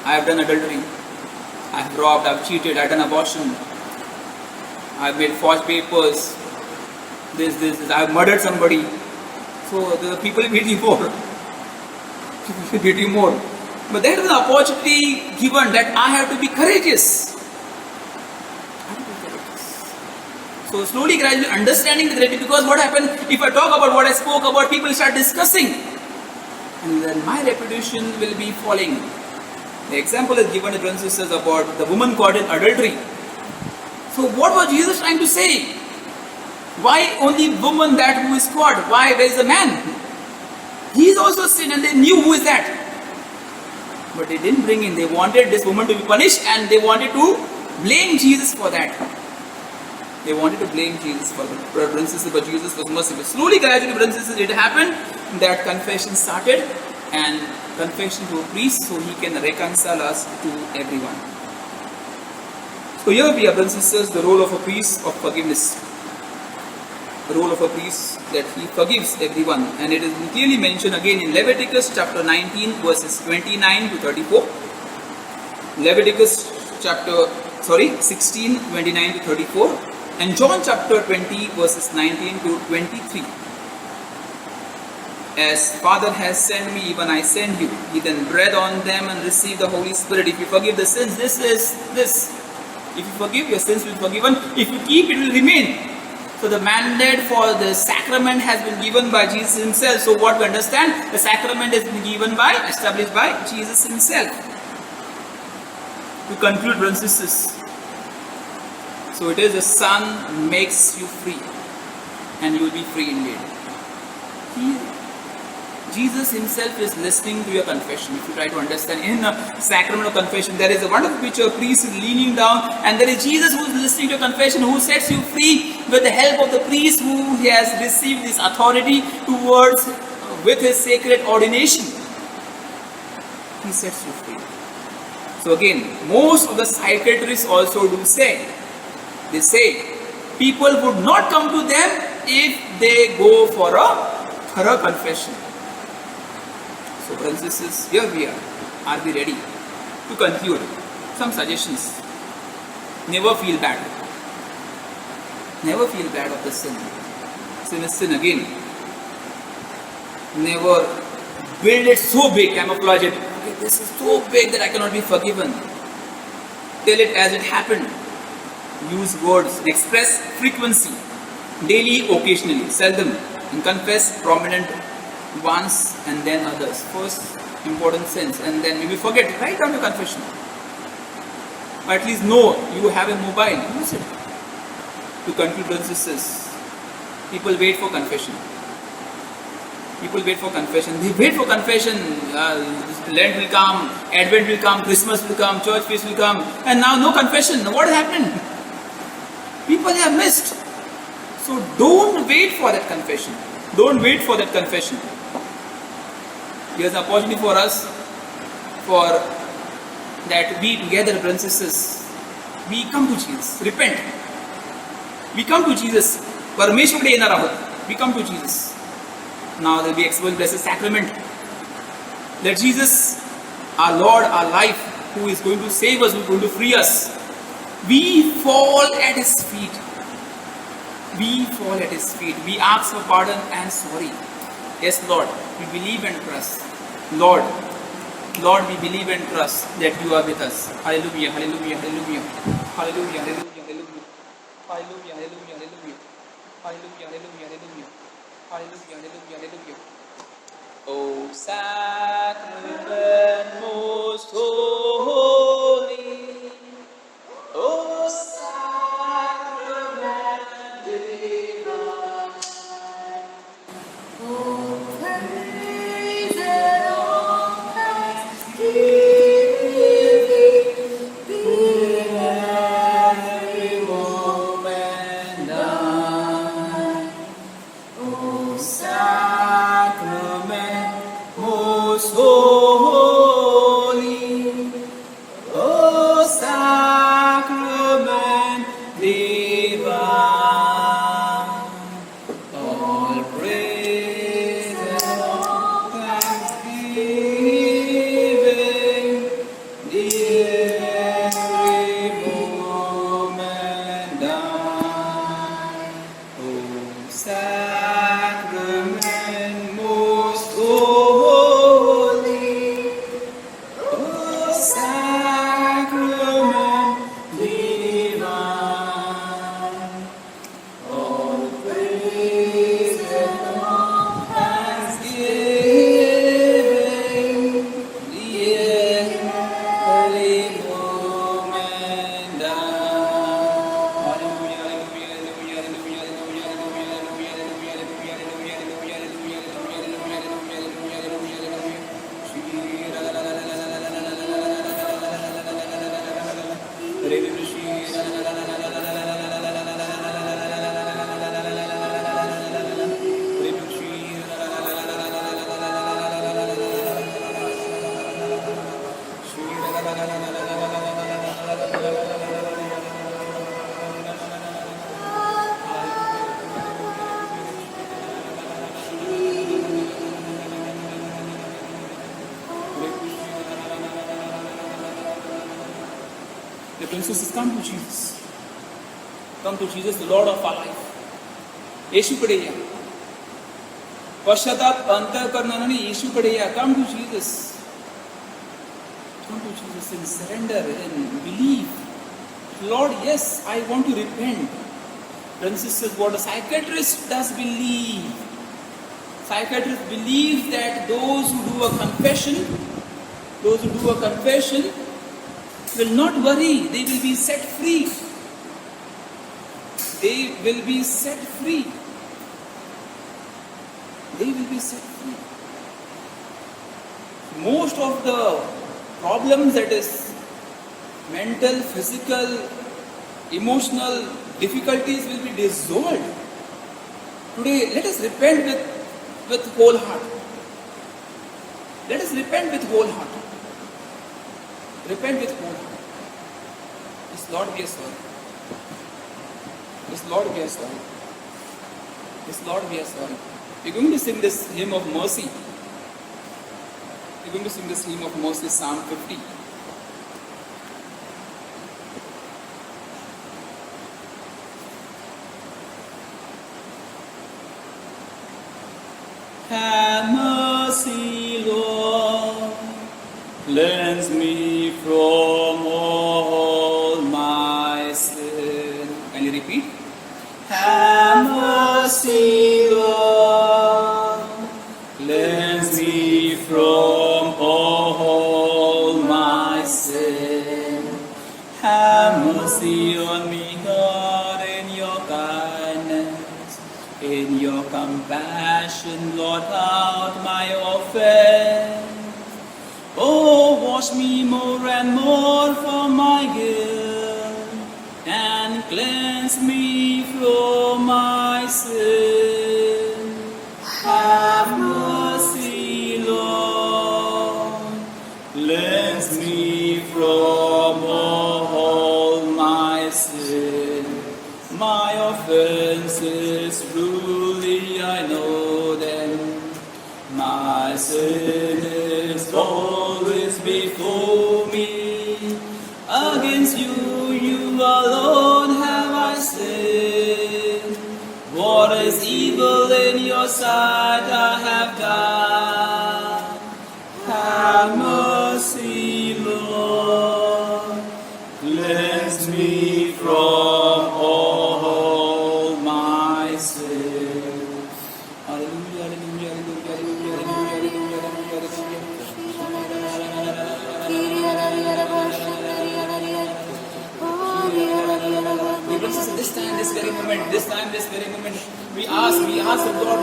I have done adultery, I have robbed, I have cheated, I have done abortion, I have made false papers, this, I have murdered somebody. So the people will beat you more. But that is an opportunity given that I have to be courageous. So slowly, gradually understanding the reality, because what happened, if I talk about what I spoke about, people start discussing. And then my reputation will be falling. The example is given in brothers and sisters about the woman caught in adultery. So what was Jesus trying to say? Why only woman that who is caught? Why there is a man? He is also sin and they knew who is that. But they didn't bring in. They wanted this woman to be punished and they wanted to blame Jesus for that. They wanted to blame Jesus for that. Brothers and sisters, but Jesus was merciful. Slowly, gradually, brothers and sisters, it happened that confession started, and confession to a priest so he can reconcile us to everyone. So here we are, brothers and sisters, the role of a priest of forgiveness. The role of a priest that he forgives everyone, and it is clearly mentioned again in Leviticus chapter 19 verses 29 to 34. Leviticus 16, 29 to 34, and John chapter 20 verses 19 to 23. As Father has sent me, even I send you. He then breathed on them and received the Holy Spirit. If you forgive the sins, this is this. If you forgive, your sins will be forgiven. If you keep, it will remain. So the mandate for the sacrament has been given by Jesus himself. So what we understand, the sacrament has been established by Jesus himself. To conclude, brothers and sisters, so it is the Son makes you free, and you will be free indeed. Jesus himself is listening to your confession. If you try to understand, in a sacrament of confession, there is a wonderful picture of priest leaning down, and there is Jesus who is listening to your confession, who sets you free with the help of the priest who has received this authority towards with his sacred ordination. He sets you free. So again, most of the psychiatrists also do say, they say, people would not come to them if they go for a thorough confession. So brothers and sisters, here we are. Are we ready to conclude? Some suggestions. Never feel bad. Never feel bad of the sin. Sin is sin again. Never build it so big, camouflage it. Okay, this is so big that I cannot be forgiven. Tell it as it happened. Use words. Express frequency. Daily, occasionally, seldom. And confess prominent once and then others. First, important sins, and then maybe forget. Write down your confession. Or at least know you have a mobile. Use it. To conclude, brothers and sisters, people wait for confession. People wait for confession. They wait for confession. Lent will come, Advent will come, Christmas will come, church feast will come, and now no confession. What happened? People have missed. So don't wait for that confession. Don't wait for that confession. Here's an opportunity for us, for that we together, brothers and sisters, we come to Jesus. Repent. We come to Jesus. परमेश्वरकडे येणार आहोत. We come to Jesus. Now there will be exposed blessed sacrament. Let Jesus, our Lord, our life, who is going to save us, who is going to free us, we fall at His feet. We fall at His feet. We ask for pardon and sorry. Yes, Lord, we believe and trust. Lord, we believe and trust that you are with us. Hallelujah, hallelujah, hallelujah. Hallelujah, hallelujah, hallelujah. Hallelujah, hallelujah, hallelujah. Hallelujah, hallelujah, hallelujah. Hallelujah, hallelujah, hallelujah. Oh, sacrament most holy. Oh, sacrament divine. Oh, praise and all thanksgiving be every moment thine. Oh, sacrament most holy. Oh, sacrament divine. All praise and all thanksgiving, the every moment thine. Oh, sacrament most holy. Oh, sacrament divine. All praise and all thanksgiving, the every moment thine. Hallelujah, hallelujah, hallelujah, hallelujah, hallelujah, hallelujah, hallelujah, hallelujah, hallelujah, The princesses come to Jesus. Come to Jesus, the Lord of our life. येशूकडे या. पश्चाताप अंतःकरणाने येशूकडे या. Come to Jesus. Come to Jesus and surrender and believe. Lord, yes, I want to repent. Francis says what a psychiatrist does believe. Psychiatrist believes that those who do a confession will not worry. They will be set free. They will be set free. They will be set free. Most of the problems, that is mental, physical, emotional difficulties, will be dissolved. Today, let us repent with whole heart. Let us repent with whole heart. Repent with whole heart. Yes, Lord, we are sorry. Yes, Lord, we are sorry. Yes, Lord, we are sorry. We're going to sing this hymn of mercy. We're going to sing this hymn of mercy, Psalm 50. Have mercy, Lord, cleanse me from all my sin. Can you repeat? Have mercy, Lord, cleanse me from all my sin. Have mercy on me, God, in your kindness. In your compassion, blot out my offense. Oh, wash me more and more from my guilt, and cleanse me from my sin. Have mercy, Lord, cleanse me from all my sin. My offenses truly I know them. My sin is always before me. Against you, you alone have I sinned. What is evil in your sight I have done. Have mercy, Lord. Cleanse me from all my sins. Hallelujah, hallelujah, hallelujah, hallelujah, this time, this very moment, we ask the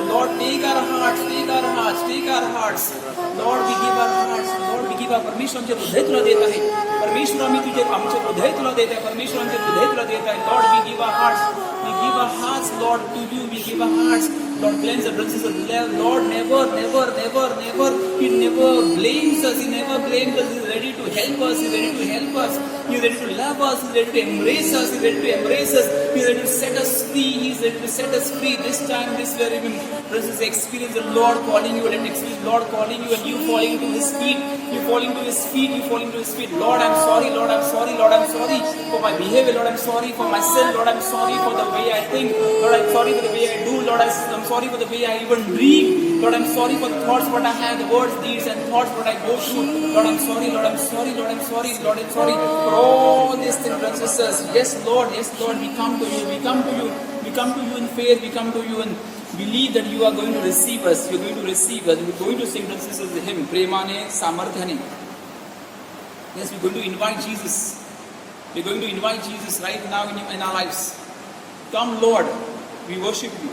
Lord, take our hearts, Lord, we give our hearts, Lord, we give our permission आमचे हृदय तुला देत आहे, परमेश्वर आम्ही तुझे आमचे हृदय तुला देत आहे, परमेश्वर आमचे हृदय तुला देत आहे, Lord, we give our hearts, Lord, to you, we give our hearts, Lord, cleanse the brothers and sisters, Lord, never, He never blames us, He's ready to help us, He's ready to love us, He's ready to embrace us, He's ready to set us free, this time, this very minute, brothers, experience the Lord calling you, and experience Lord calling you, and you falling into His feet, Lord, I'm sorry for my behavior, Lord, I'm sorry for my sin, Lord, I'm sorry for the way I think, Lord, I'm sorry for the way I do, Lord, I'm sorry for the way I even dream, Lord, I'm sorry for the thoughts what I have, the words, deeds and thoughts what I go through, Lord, I'm sorry for all these things, brothers and sisters. Yes, Lord, we come to you in faith, we come to you and believe that you are going to receive us, we're going to sing, brothers and sisters, the hymn, Premane Samarthane. Yes, we're going to invite Jesus right now in our lives. Come, Lord, we worship you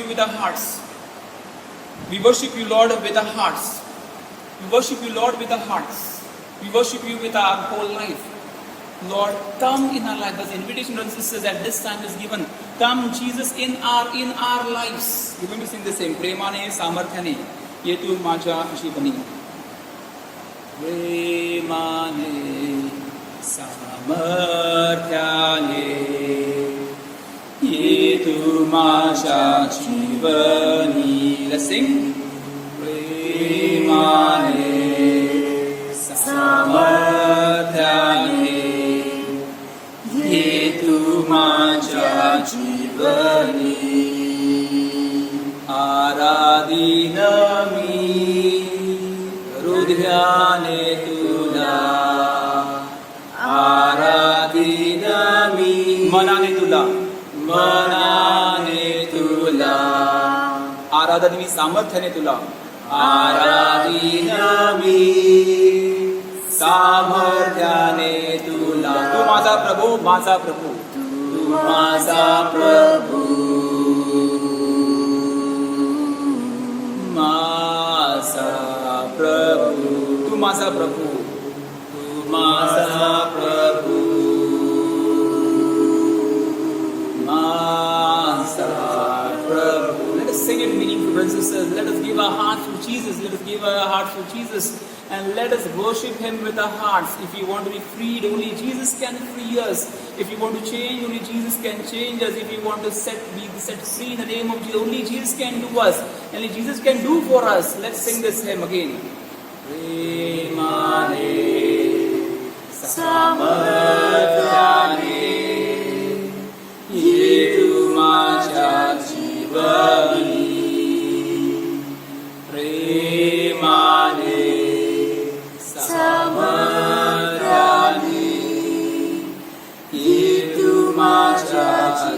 with our hearts. We worship you, Lord, with our hearts. We worship you, Lord, with our hearts. We worship you with our whole life. Lord, come in our life. The invitation, brothers and sisters, at this time is given. Come, Jesus, in our lives. We're going to sing the same. Premane Samarthane. Yetu Maja Shivani. Premane Samarthane. Yetu Maja Shivani. Let's sing. Premane Samarthane. Yetu Maja Shivani. Aradinami Rudhyane Tula. Aradinami Manane Tula. Aradinami Samarthane Tula. Aradinami Samarthane Tula. Tu माझा प्रभु Tu माझा प्रभु Tu माझा प्रभु Let us sing it meaningful, brothers and sisters. Let us give our hearts to Jesus. And let us worship Him with our hearts. If you want to be freed, only Jesus can free us. If you want to change, only Jesus can change us. If you want to be set free in the name of Jesus, only Jesus can do us. Only Jesus can do for us. Let's sing this hymn again. Premane Samarthane Yetu Maja Shivani. Premane Samarthane Yetu Maja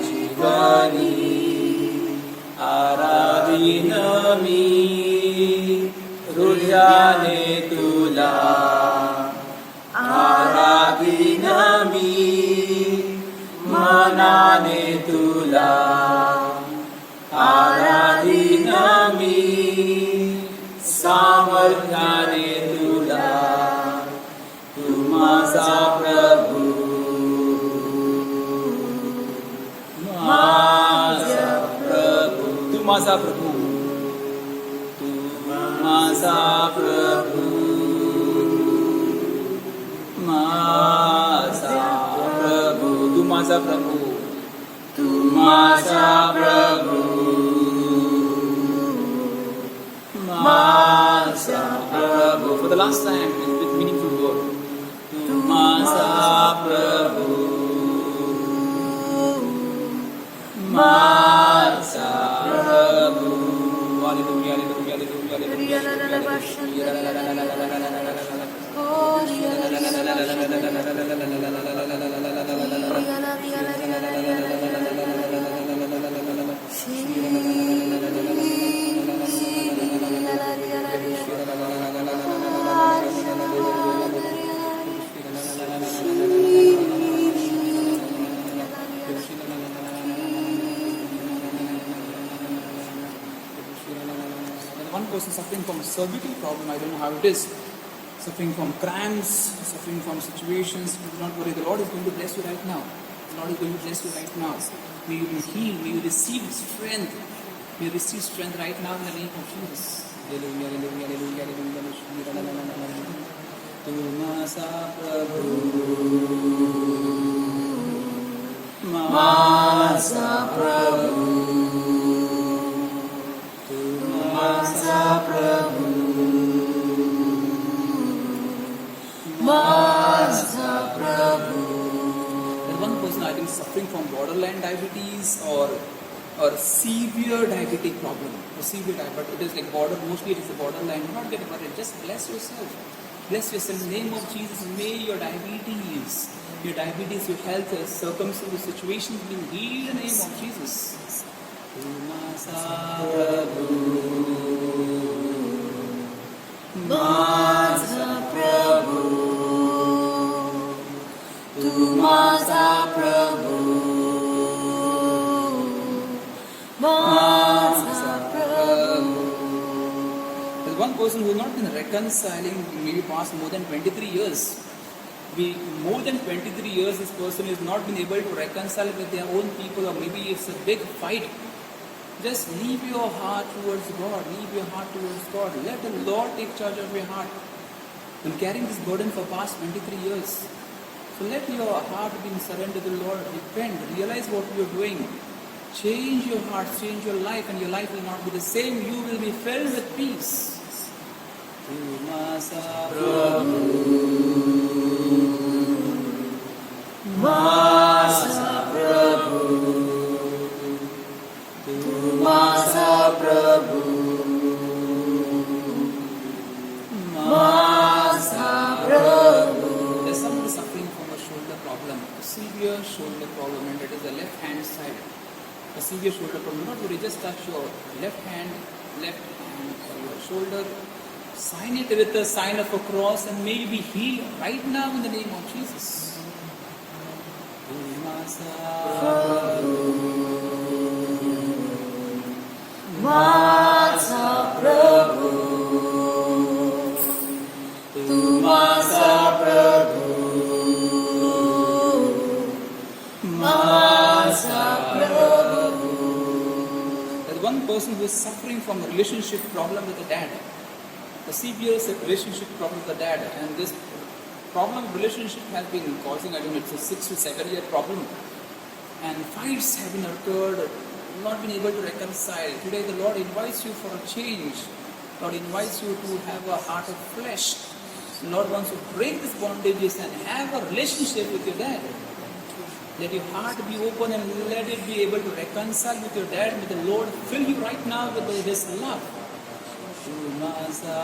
Shivani. Aradinami Rudhyane Tula. Aradinami Manane Tula. Aradinami Samarthane Tula. Tu माझा प्रभु Tu माझा प्रभु माझा प्रभु माझा प्रभू तू माझा प्रभू माझा प्रभू. For the last time with meaningful word. तू माझा प्रभू माझा प्रभू. Hallelujah, hallelujah, hallelujah, one person suffering from cervical problem, I don't know how it is, suffering from cramps, suffering from situations, do not worry, the Lord is going to bless you right now. The Lord is going to bless you right now. May you be healed, may you receive strength, may you receive strength right now in the name of Jesus. Hallelujah, hallelujah, hallelujah, hallelujah. Tu masa Prabhu, Masa Prabhu, Masa Prabhu, Masa Prabhu. There's one person I think suffering from borderline diabetes or severe diabetic problem, or severe diabetes. It is like mostly it is a borderline. Do not get worried. Just bless yourself. Bless yourself in the name of Jesus. May your diabetes, your health, circumstances, situations be healed in the name of Jesus. Masa Prabhu, Tu Masa Prabhu, Masa Prabhu. There's one person who has not been reconciling, maybe past more than 23 years. More than 23 years, this person has not been able to reconcile with their own people, or maybe it's a big fight. Just leave your heart towards God. Leave your heart towards God. Let the Lord take charge of your heart. You're carrying this burden for past 23 years. So let your heart be surrendered to the Lord. Repent. Realize what you're doing. Change your heart. Change your life. And your life will not be the same. You will be filled with peace. Masa Prabhu, Masa Prabhu, Masa Prabhu. There's somebody suffering from a shoulder problem, a severe shoulder problem, and it is the left hand side. A severe shoulder problem. Do not worry, just touch your left hand or your shoulder. Sign it with the sign of a cross, and may you be healed right now in the name of Jesus. Masa Prabhu, Tu Masa Prabhu, Masa Prabhu. There's one person who is suffering from a relationship problem with the dad. A severe relationship problem with the dad, and this problem of relationship has been causing, I don't know, it's a 6 to 7 year problem, and fights have been occurred, not been able to reconcile. Today the Lord invites you for a change. Lord invites you to have a heart of flesh. The Lord wants to break these bondages and have a relationship with your dad. Let your heart be open and let it be able to reconcile with your dad. May the Lord fill you right now with His love. Masa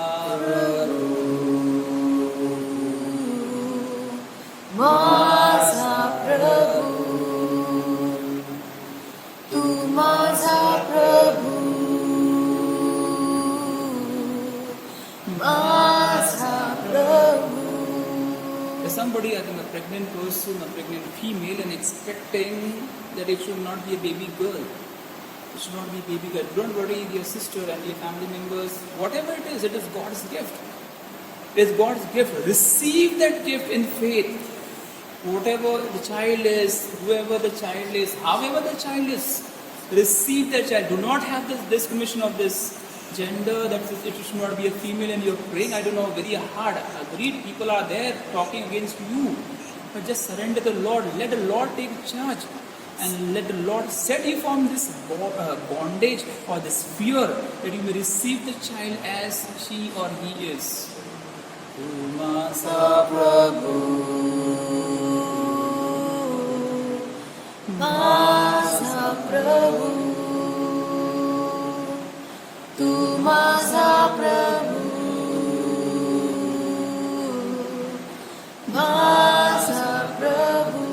Prabhu, Tu Masa Prabhu, Masa Prabhu. There's somebody, I think a pregnant person, a pregnant female, and expecting that it should not be a baby girl. It should not be a baby girl. Don't worry, your sister and your family members, whatever it is God's gift. It is God's gift. Receive that gift in faith. Whatever the child is, whoever the child is, however the child is, receive that child. Do not have this discrimination of this gender, that it should not be a female, and you're praying, I don't know, very hard. Agreed, people are there talking against you. but just surrender to the Lord. Let the Lord take charge. And let the Lord set you from this bondage or this fear, that you may receive the child as she or he is. Tumasa Prabhu, Masa Prabhu, Tumasa Prabhu, Masa Prabhu.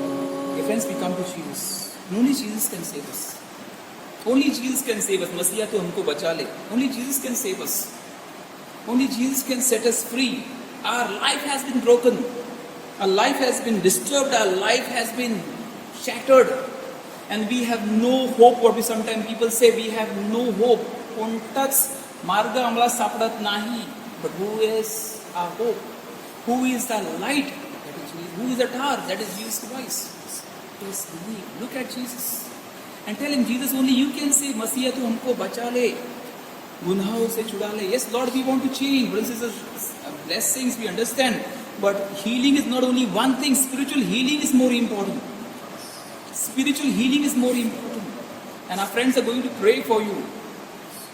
Okay, friends, we come to Jesus. Only Jesus can save us. Only Jesus can save us. मसीहा तो हमको बचा ले. Only Jesus can save us. Only Jesus can set us free. Our life has been broken. Our life has been disturbed. Our life has been shattered. And we have no hope. What we sometimes people say, we have no hope. कोणताच मार्ग आम्हाला सापडत नाही. But who is our hope? Who is the light? That is Jesus. Who is the tower? That is Jesus Christ. Just believe. Look at Jesus and tell him, Jesus, only you can save. मसीहा तू हमको बचा ले, गुनाहों से छुड़ा ले. Yes, Lord, we want to change. Brothers and sisters, blessings we understand, but healing is not only one thing. Spiritual healing is more important. Spiritual healing is more important. And our friends are going to pray for you.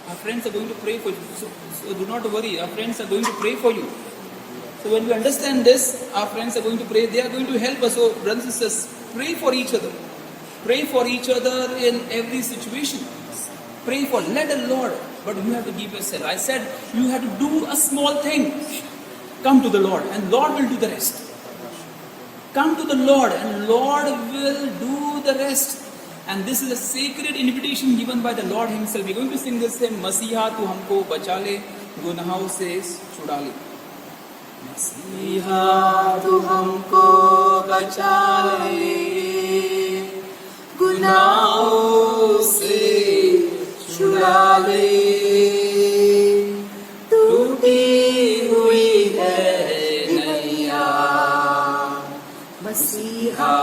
Our friends are going to pray for you. So do not worry. Our friends are going to pray for you. So when we understand this, our friends are going to pray. They are going to help us. So brothers and sisters, pray for each other. Pray for each other in every situation. Pray for, let the Lord, but you have to give yourself. I said, you have to do a small thing. Come to the Lord, and Lord will do the rest. Come to the Lord, and Lord will do the rest. And this is a sacred invitation given by the Lord himself. We're going to sing this hymn, Masiha tu humko bacha le, gunaahon se छुड़ा ले. मसीहा तू हमको बचा ले, गुनाहों से छुड़ा ले. टूटी हुई है नैया, मसीहा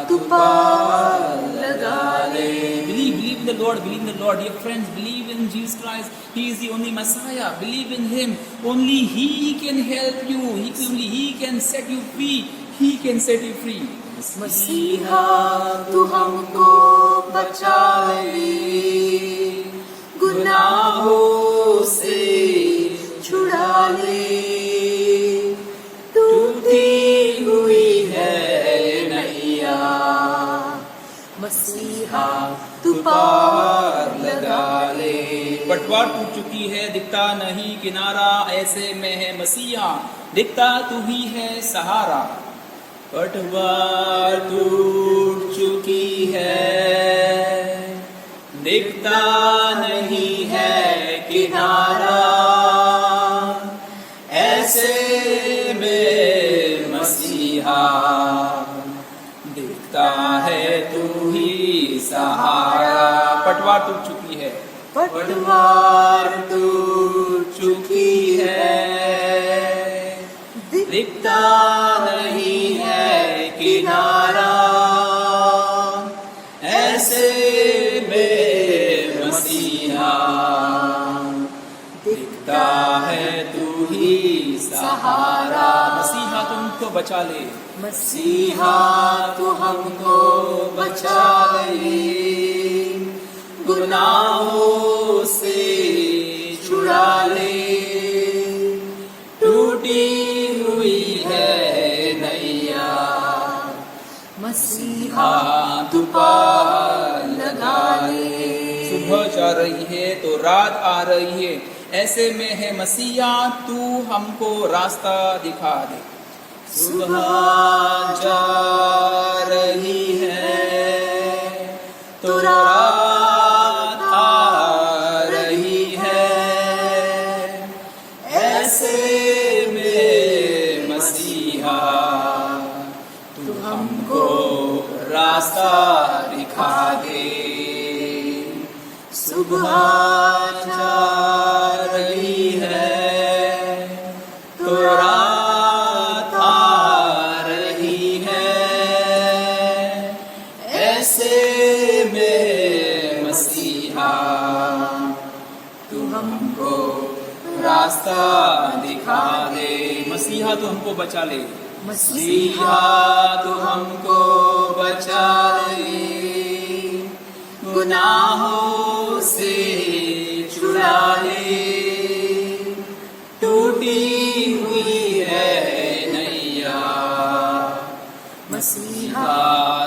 तू पार लगा ले. Believe in the Lord, believe in the Lord. Dear friends, believe in Jesus Christ. He is the only Messiah. Believe in Him. Only He can help you. Only He can set you free. He can set you free. मसीहा तू हमको बचा ले, गुनाहों से छुड़ा ले. टूटी हुई है नैया, मसीहा तू पार लगा ले. पटवार टूट चुकी है, दिखता नहीं किनारा, ऐसे में है मसीहा, दिखता तू ही है सहारा. पटवार टूट चुकी है, दिखता नहीं है किनारा, ऐसे में मसीहा, दिखता है तू ही सहारा. पटवार टूट चुकी है, पटवार टूट चुकी है, दिखता नहीं है किनारा, ऐसे में मसीहा, दिखता है तू ही सहारा. मसीहा तुमको बचा ले, मसीहा तू हमको बचा ले, गुनाहों से छुड़ा ले. टूटी हुई है नैया, मसीहा तू पार लगा ले. सुबह जा रही है तो रात आ रही है, ऐसे में है मसीहा, तू हमको रास्ता दिखा दे. सुबह जा रही है तो रात आ रही है, ऐसे में मसीहा, तू हमको रास्ता दिखा दे. सुबह जा रही है तो रात आ रही है, ऐसे में मसीहा, तू हमको रास्ता दिखा दे. मसीहा तू हमको बचा ले, मसीहा तू हमको बचा ले, गुनाहों से छुड़ा ले, टूटी हुई है नैया, मसीहा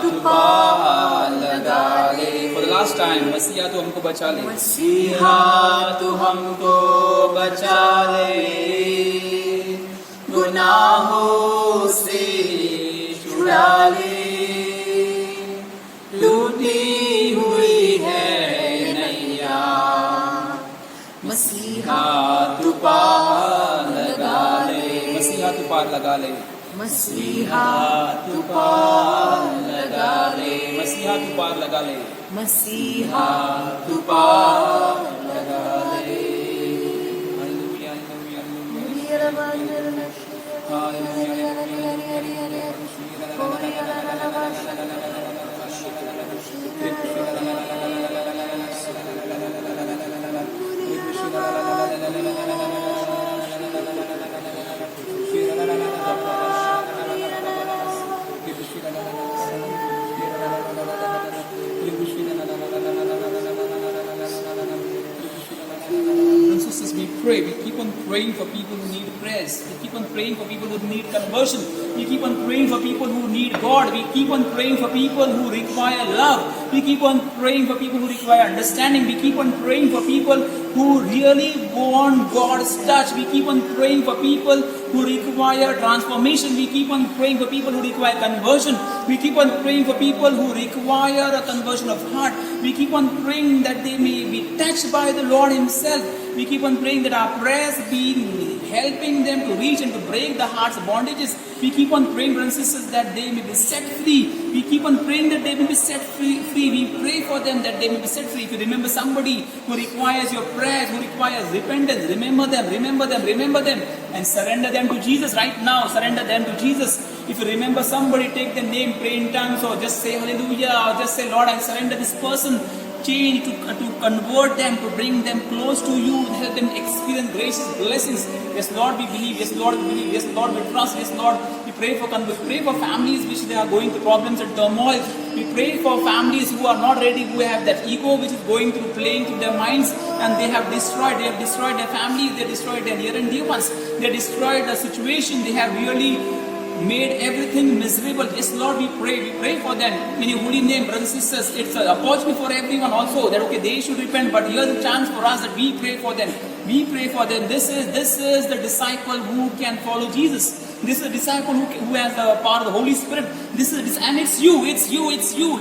तू पार लगा ले। For the last time, मसीहा तू हमको बचा ले, मसीहा तू हमको बचा ले, गुनाहों से छुड़ा ले, लूटी हुई है नैया, मसीहा तू पार लगा ले, मसीहा तू पार लगा ले, मसीहा तू पार लगा ले, मसीहा तू पार लगा ले, मसीहा तू पार लगा ले। Hallelujah, hallelujah, Sisters, we pray. We keep on praying for people who need prayers. We keep on praying for people who need conversion. We keep on praying for people who need God. We keep on praying for people who require love. We keep on praying for people who require understanding. We keep on praying for people who really want God's touch. We keep on praying for people who require transformation. We keep on praying for people who require conversion. We keep on praying for people who require a conversion of heart. We keep on praying that they may be touched by the Lord Himself. We keep on praying that our prayers be helping them to reach and to break the heart's bondages. We keep on praying, brothers and sisters, that they may be set free. We keep on praying that they may be set free. We pray for them that they may be set free. If you remember somebody who requires your prayers, who requires repentance, remember them, and surrender them to Jesus right now. Surrender them to Jesus. If you remember somebody, take their name, pray in tongues, or just say hallelujah, or just say, Lord, I surrender this person. Change to convert them, to bring them close to you, help them experience gracious blessings. Yes, Lord, we believe. Yes, Lord, we believe. Yes, Lord, we trust. Yes, Lord, we pray for families which they are going through problems and turmoil. We pray for families who are not ready, who have that ego which is going through, playing through their minds, and they have destroyed their families, they destroyed their near and dear ones, they destroyed the situation, they have really made everything miserable. Yes, Lord, we pray for them in your holy name, brothers and sisters. It's an opportunity for everyone also that they should repent, but here's a chance for us that we pray for them. We pray for them. This is the disciple who can follow Jesus. This is a disciple who has the power of the Holy Spirit. And it's you,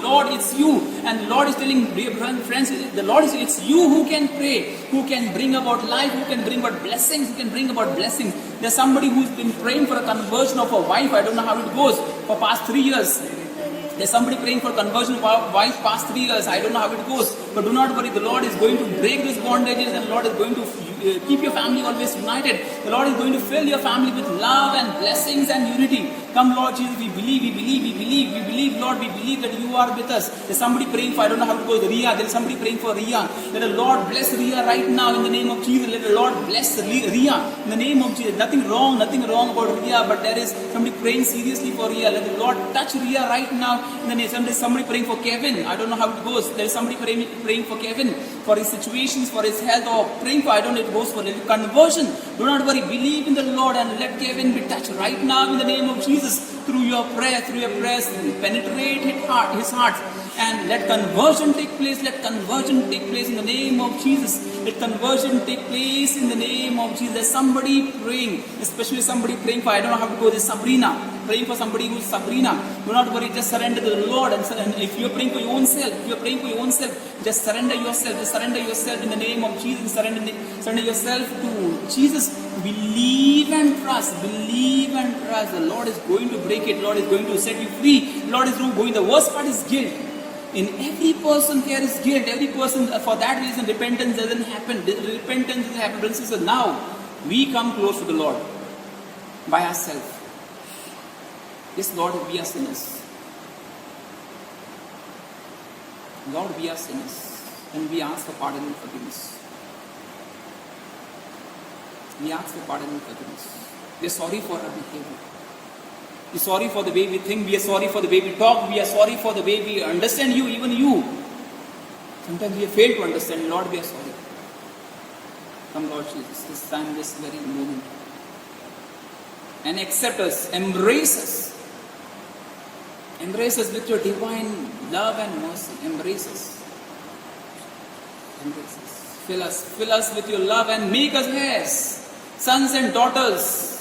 Lord, it's you. And the Lord is telling, dear friends, the Lord is, it's you who can pray, who can bring about life, who can bring about blessings, who can bring about blessings. There's somebody who's been praying for a conversion of a wife. I don't know how it goes for past 3 years. There's somebody praying for conversion of a wife past 3 years. I don't know how it goes. But do not worry. The Lord is going to break these bondages, and the Lord is going to keep your family always united. The Lord is going to fill your family with love and blessings and unity. Come, Lord Jesus, we believe, Lord, we believe that you are with us. There's somebody praying for, I don't know how it goes, Ria. There's somebody praying for Ria. Let the Lord bless Ria right now in the name of Jesus. Let the Lord bless Ria in the name of Jesus. Nothing wrong about Ria, but there is somebody praying seriously for Ria. Let the Lord touch Ria right now in the name. There's somebody praying for Kevin. I don't know how it goes. There's somebody praying for Kevin, for his situations, for his health, or praying for, I don't know, it goes for conversion. Do not worry. Believe in the Lord and let Kevin be touched right now in the name of Jesus. Through your prayers, penetrate his heart, and let conversion take place. Let conversion take place in the name of Jesus. Let conversion take place in the name of Jesus. There's somebody praying, especially somebody praying for, I don't know how to go, this Sabrina. Praying for somebody who's Sabrina. Do not worry, just surrender to the Lord. And if you're praying for your own self, just surrender yourself. Just surrender yourself in the name of Jesus. Surrender yourself to Jesus. Believe and trust. The Lord is going to break it. Lord is going to set you free. Lord is going. The worst part is guilt. In every person there is guilt. Every person, for that reason, repentance doesn't happen. Repentance doesn't happen. Brothers and sisters, now we come close to the Lord by ourselves. Yes, Lord, we are sinners. Lord, we are sinners. And we ask for pardon and forgiveness. We ask for pardon and forgiveness. We are sorry for our behavior. We're sorry for the way we think. We are sorry for the way we talk. We are sorry for the way we understand you, even you. Sometimes we have failed to understand. Lord, we are sorry. Come, Lord Jesus, this time, this very moment. And accept us, embrace us. Embrace us with your divine love and mercy. Embrace us. Embrace us. Fill us with your love and make us heirs, sons and daughters.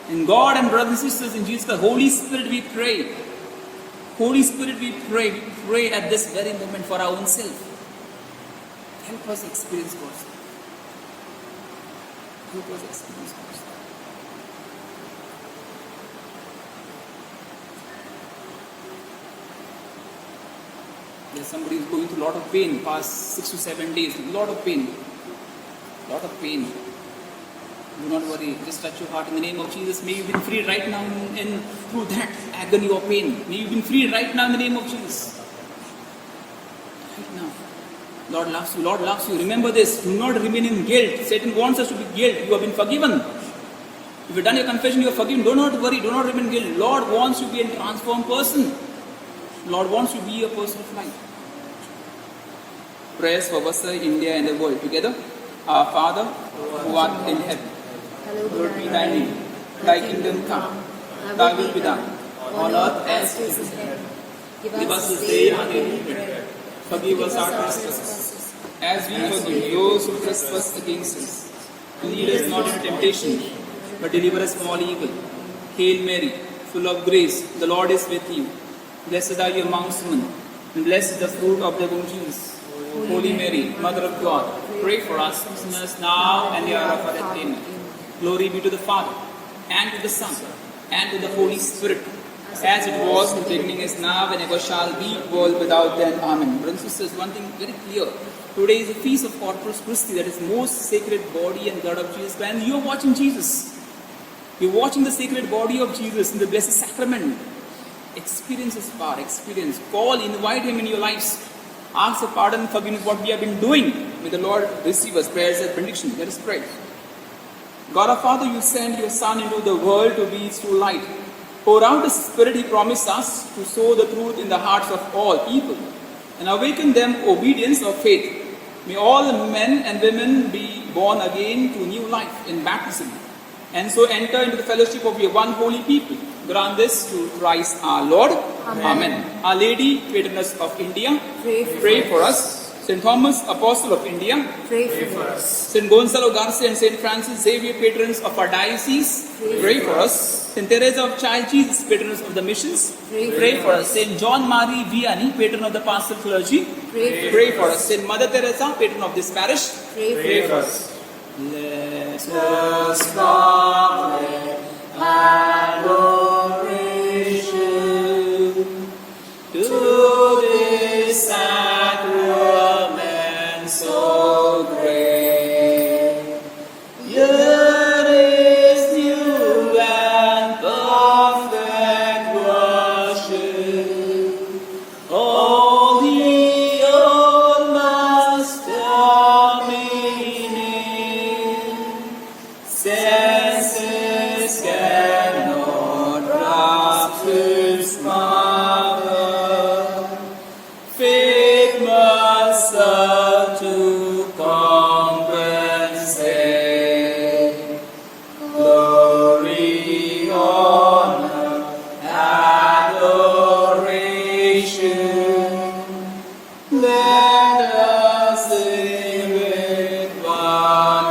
In God and brothers and sisters in Jesus, the Holy Spirit we pray. Holy Spirit we pray. We pray at this very moment for our own self. Help us experience God's love. Help us experience God's love. There's somebody who's going through a lot of pain past 6 to 7 days. A lot of pain. Lot of pain. Do not worry. Just touch your heart in the name of Jesus. May you be freed right now in through that agony or pain. May you be freed right now in the name of Jesus. Right now. Lord loves you. Lord loves you. Remember this. Do not remain in guilt. Satan wants us to be guilt. You have been forgiven. If you've done your confession, you are forgiven. Do not worry. Do not remain in guilt. Lord wants you to be a transformed person. Lord wants you to be a person of light. Prayers for Vasai, India and the world. Together. Our Father, who art in heaven, hallowed be thy name. Thy kingdom come. Thy will be done, on earth as it is in heaven. Give us this day our daily bread. Forgive us our trespasses, as we forgive those who trespass against us. Lead us not into temptation, but deliver us from all evil. Hail Mary, full of grace, the Lord is with you. Blessed are you amongst women, and blessed is the fruit of thy womb, Jesus. Holy Mary, Mother of God, pray for us sinners now and the hour of our death. Amen. Glory be to the Father, and to the Son, and to the Holy Spirit, as it was in the beginning, is now, and ever shall be, world without end. Amen. Brothers and sisters, one thing very clear. Today is the feast of Corpus Christi, that is most sacred body and blood of Jesus Christ. And you are watching Jesus. You are watching the sacred body of Jesus in the Blessed Sacrament. Experience His power. Experience. Call, invite Him in your lives. Ask for pardon, forgiveness, what we have been doing. May the Lord receive us. Prayers and benediction. Let us pray. God our Father, you sent your Son into the world to be its true light. Pour out the Spirit He promised us to sow the truth in the hearts of all people and awaken them obedience of faith. May all men and women be born again to new life in baptism and so enter into the fellowship of your one holy people. Grant this to Christ our Lord. Amen. Our Lady, Patroness of India, pray for us. St. Thomas, Apostle of India, pray for us. St. Gonzalo Garcia and St. Francis Xavier, patrons of our diocese, pray for us. St. Teresa of Child Jesus, patroness of the missions, pray for us. St. John Marie Vianney, patron of the pastoral clergy, pray for us. St. Mother Teresa, patron of this parish, pray for us. Let us bow adoration to this sacrament so great. Here is new and perfect worship. All the old must terminate. Senses cannot grasp its power. Faith must serve to compensate. Glory, honor, adoration. Let us sing with one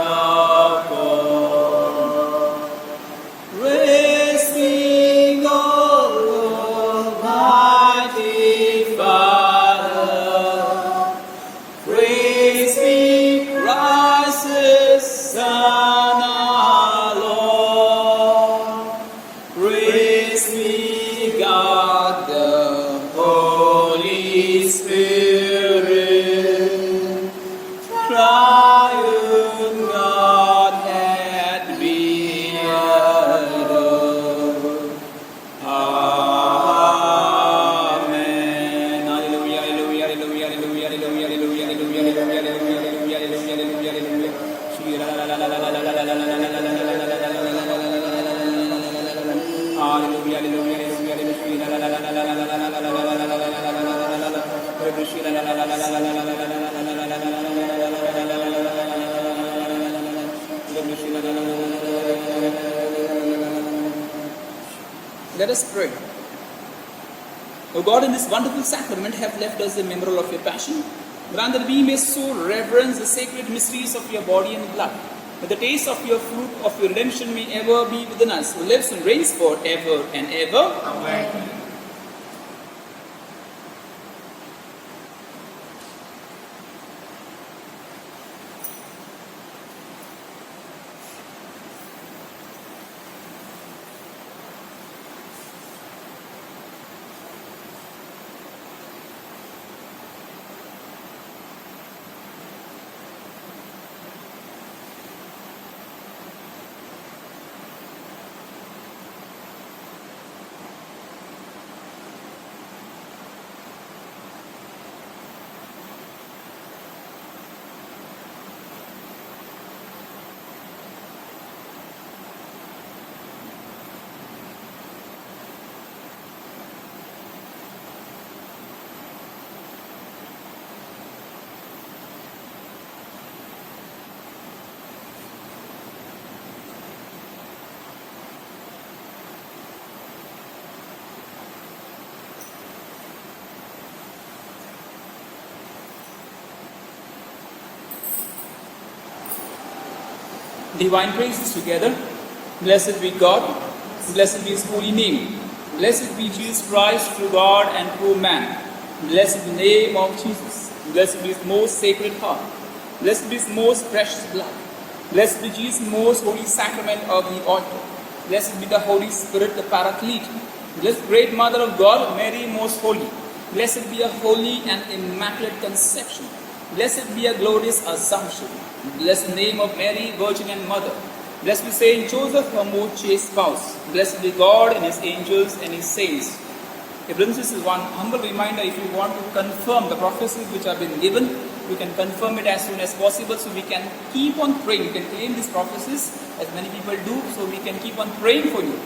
accord. Praise be God, Almighty Father. Praise Let us pray. O God, in this wonderful sacrament have left us a memorial of your passion. Grant that we may so reverence the sacred mysteries of your body and blood, that the taste of your fruit of your redemption may ever be within us, who lives and reigns forever and ever. Amen. Divine praises together. Blessed be God, blessed be His holy name. Blessed be Jesus Christ, true God and true man. Blessed be the name of Jesus. Blessed be His most sacred heart. Blessed be His most precious blood. Blessed be Jesus' most holy sacrament of the altar. Blessed be the Holy Spirit, the Paraclete. Blessed great Mother of God, Mary most holy. Blessed be a holy and immaculate conception. Blessed be a glorious assumption. Blessed name of Mary, Virgin and Mother. Blessed be Saint Joseph, her most chaste spouse. Blessed be God and His angels and His saints. This is one humble reminder. If you want to confirm the prophecies which have been given, you can confirm it as soon as possible, so we can keep on praying. You can claim these prophecies as many people do, so we can keep on praying for you.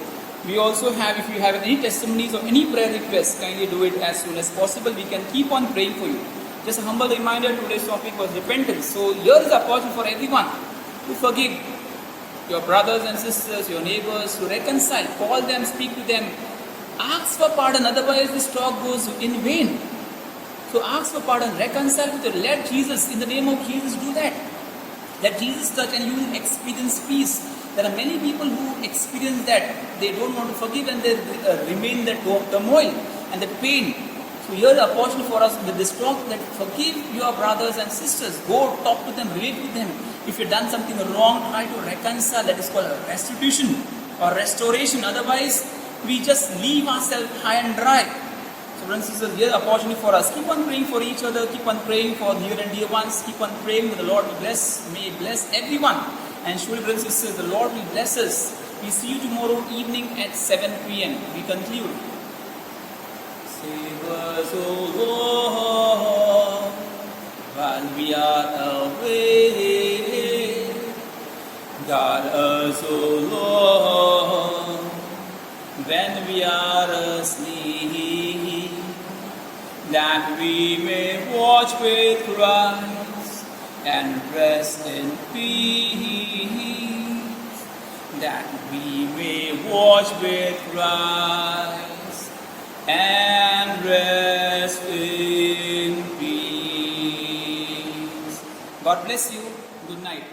We also have, if you have any testimonies or any prayer requests, kindly do it as soon as possible. We can keep on praying for you. Just a humble reminder, today's topic was repentance. So here is a opportunity for everyone to forgive your brothers and sisters, your neighbors, to reconcile, call them, speak to them, ask for pardon, otherwise this talk goes in vain. So ask for pardon, reconcile with them, let Jesus, in the name of Jesus, do that. Let Jesus touch and you will experience peace. There are many people who experience that, they don't want to forgive and they remain in that turmoil and that pain. So here the opportunity for us with this talk, that forgive your brothers and sisters. Go talk to them, relate with them. If you've done something wrong, try to reconcile. That is called a restitution or restoration. Otherwise, we just leave ourselves high and dry. So brothers and sisters, here the opportunity for us. Keep on praying for each other. Keep on praying for near and dear ones. Keep on praying that the Lord will bless. May He bless everyone. And surely, brothers and sisters, the Lord will bless us. We see you tomorrow evening at 7 p.m. We conclude. Save us, O Lord, while we are away. Guard us, O Lord, when we are asleep, that we may watch with Christ and rest in peace. That we may watch with Christ and rest in peace. God bless you. Good night.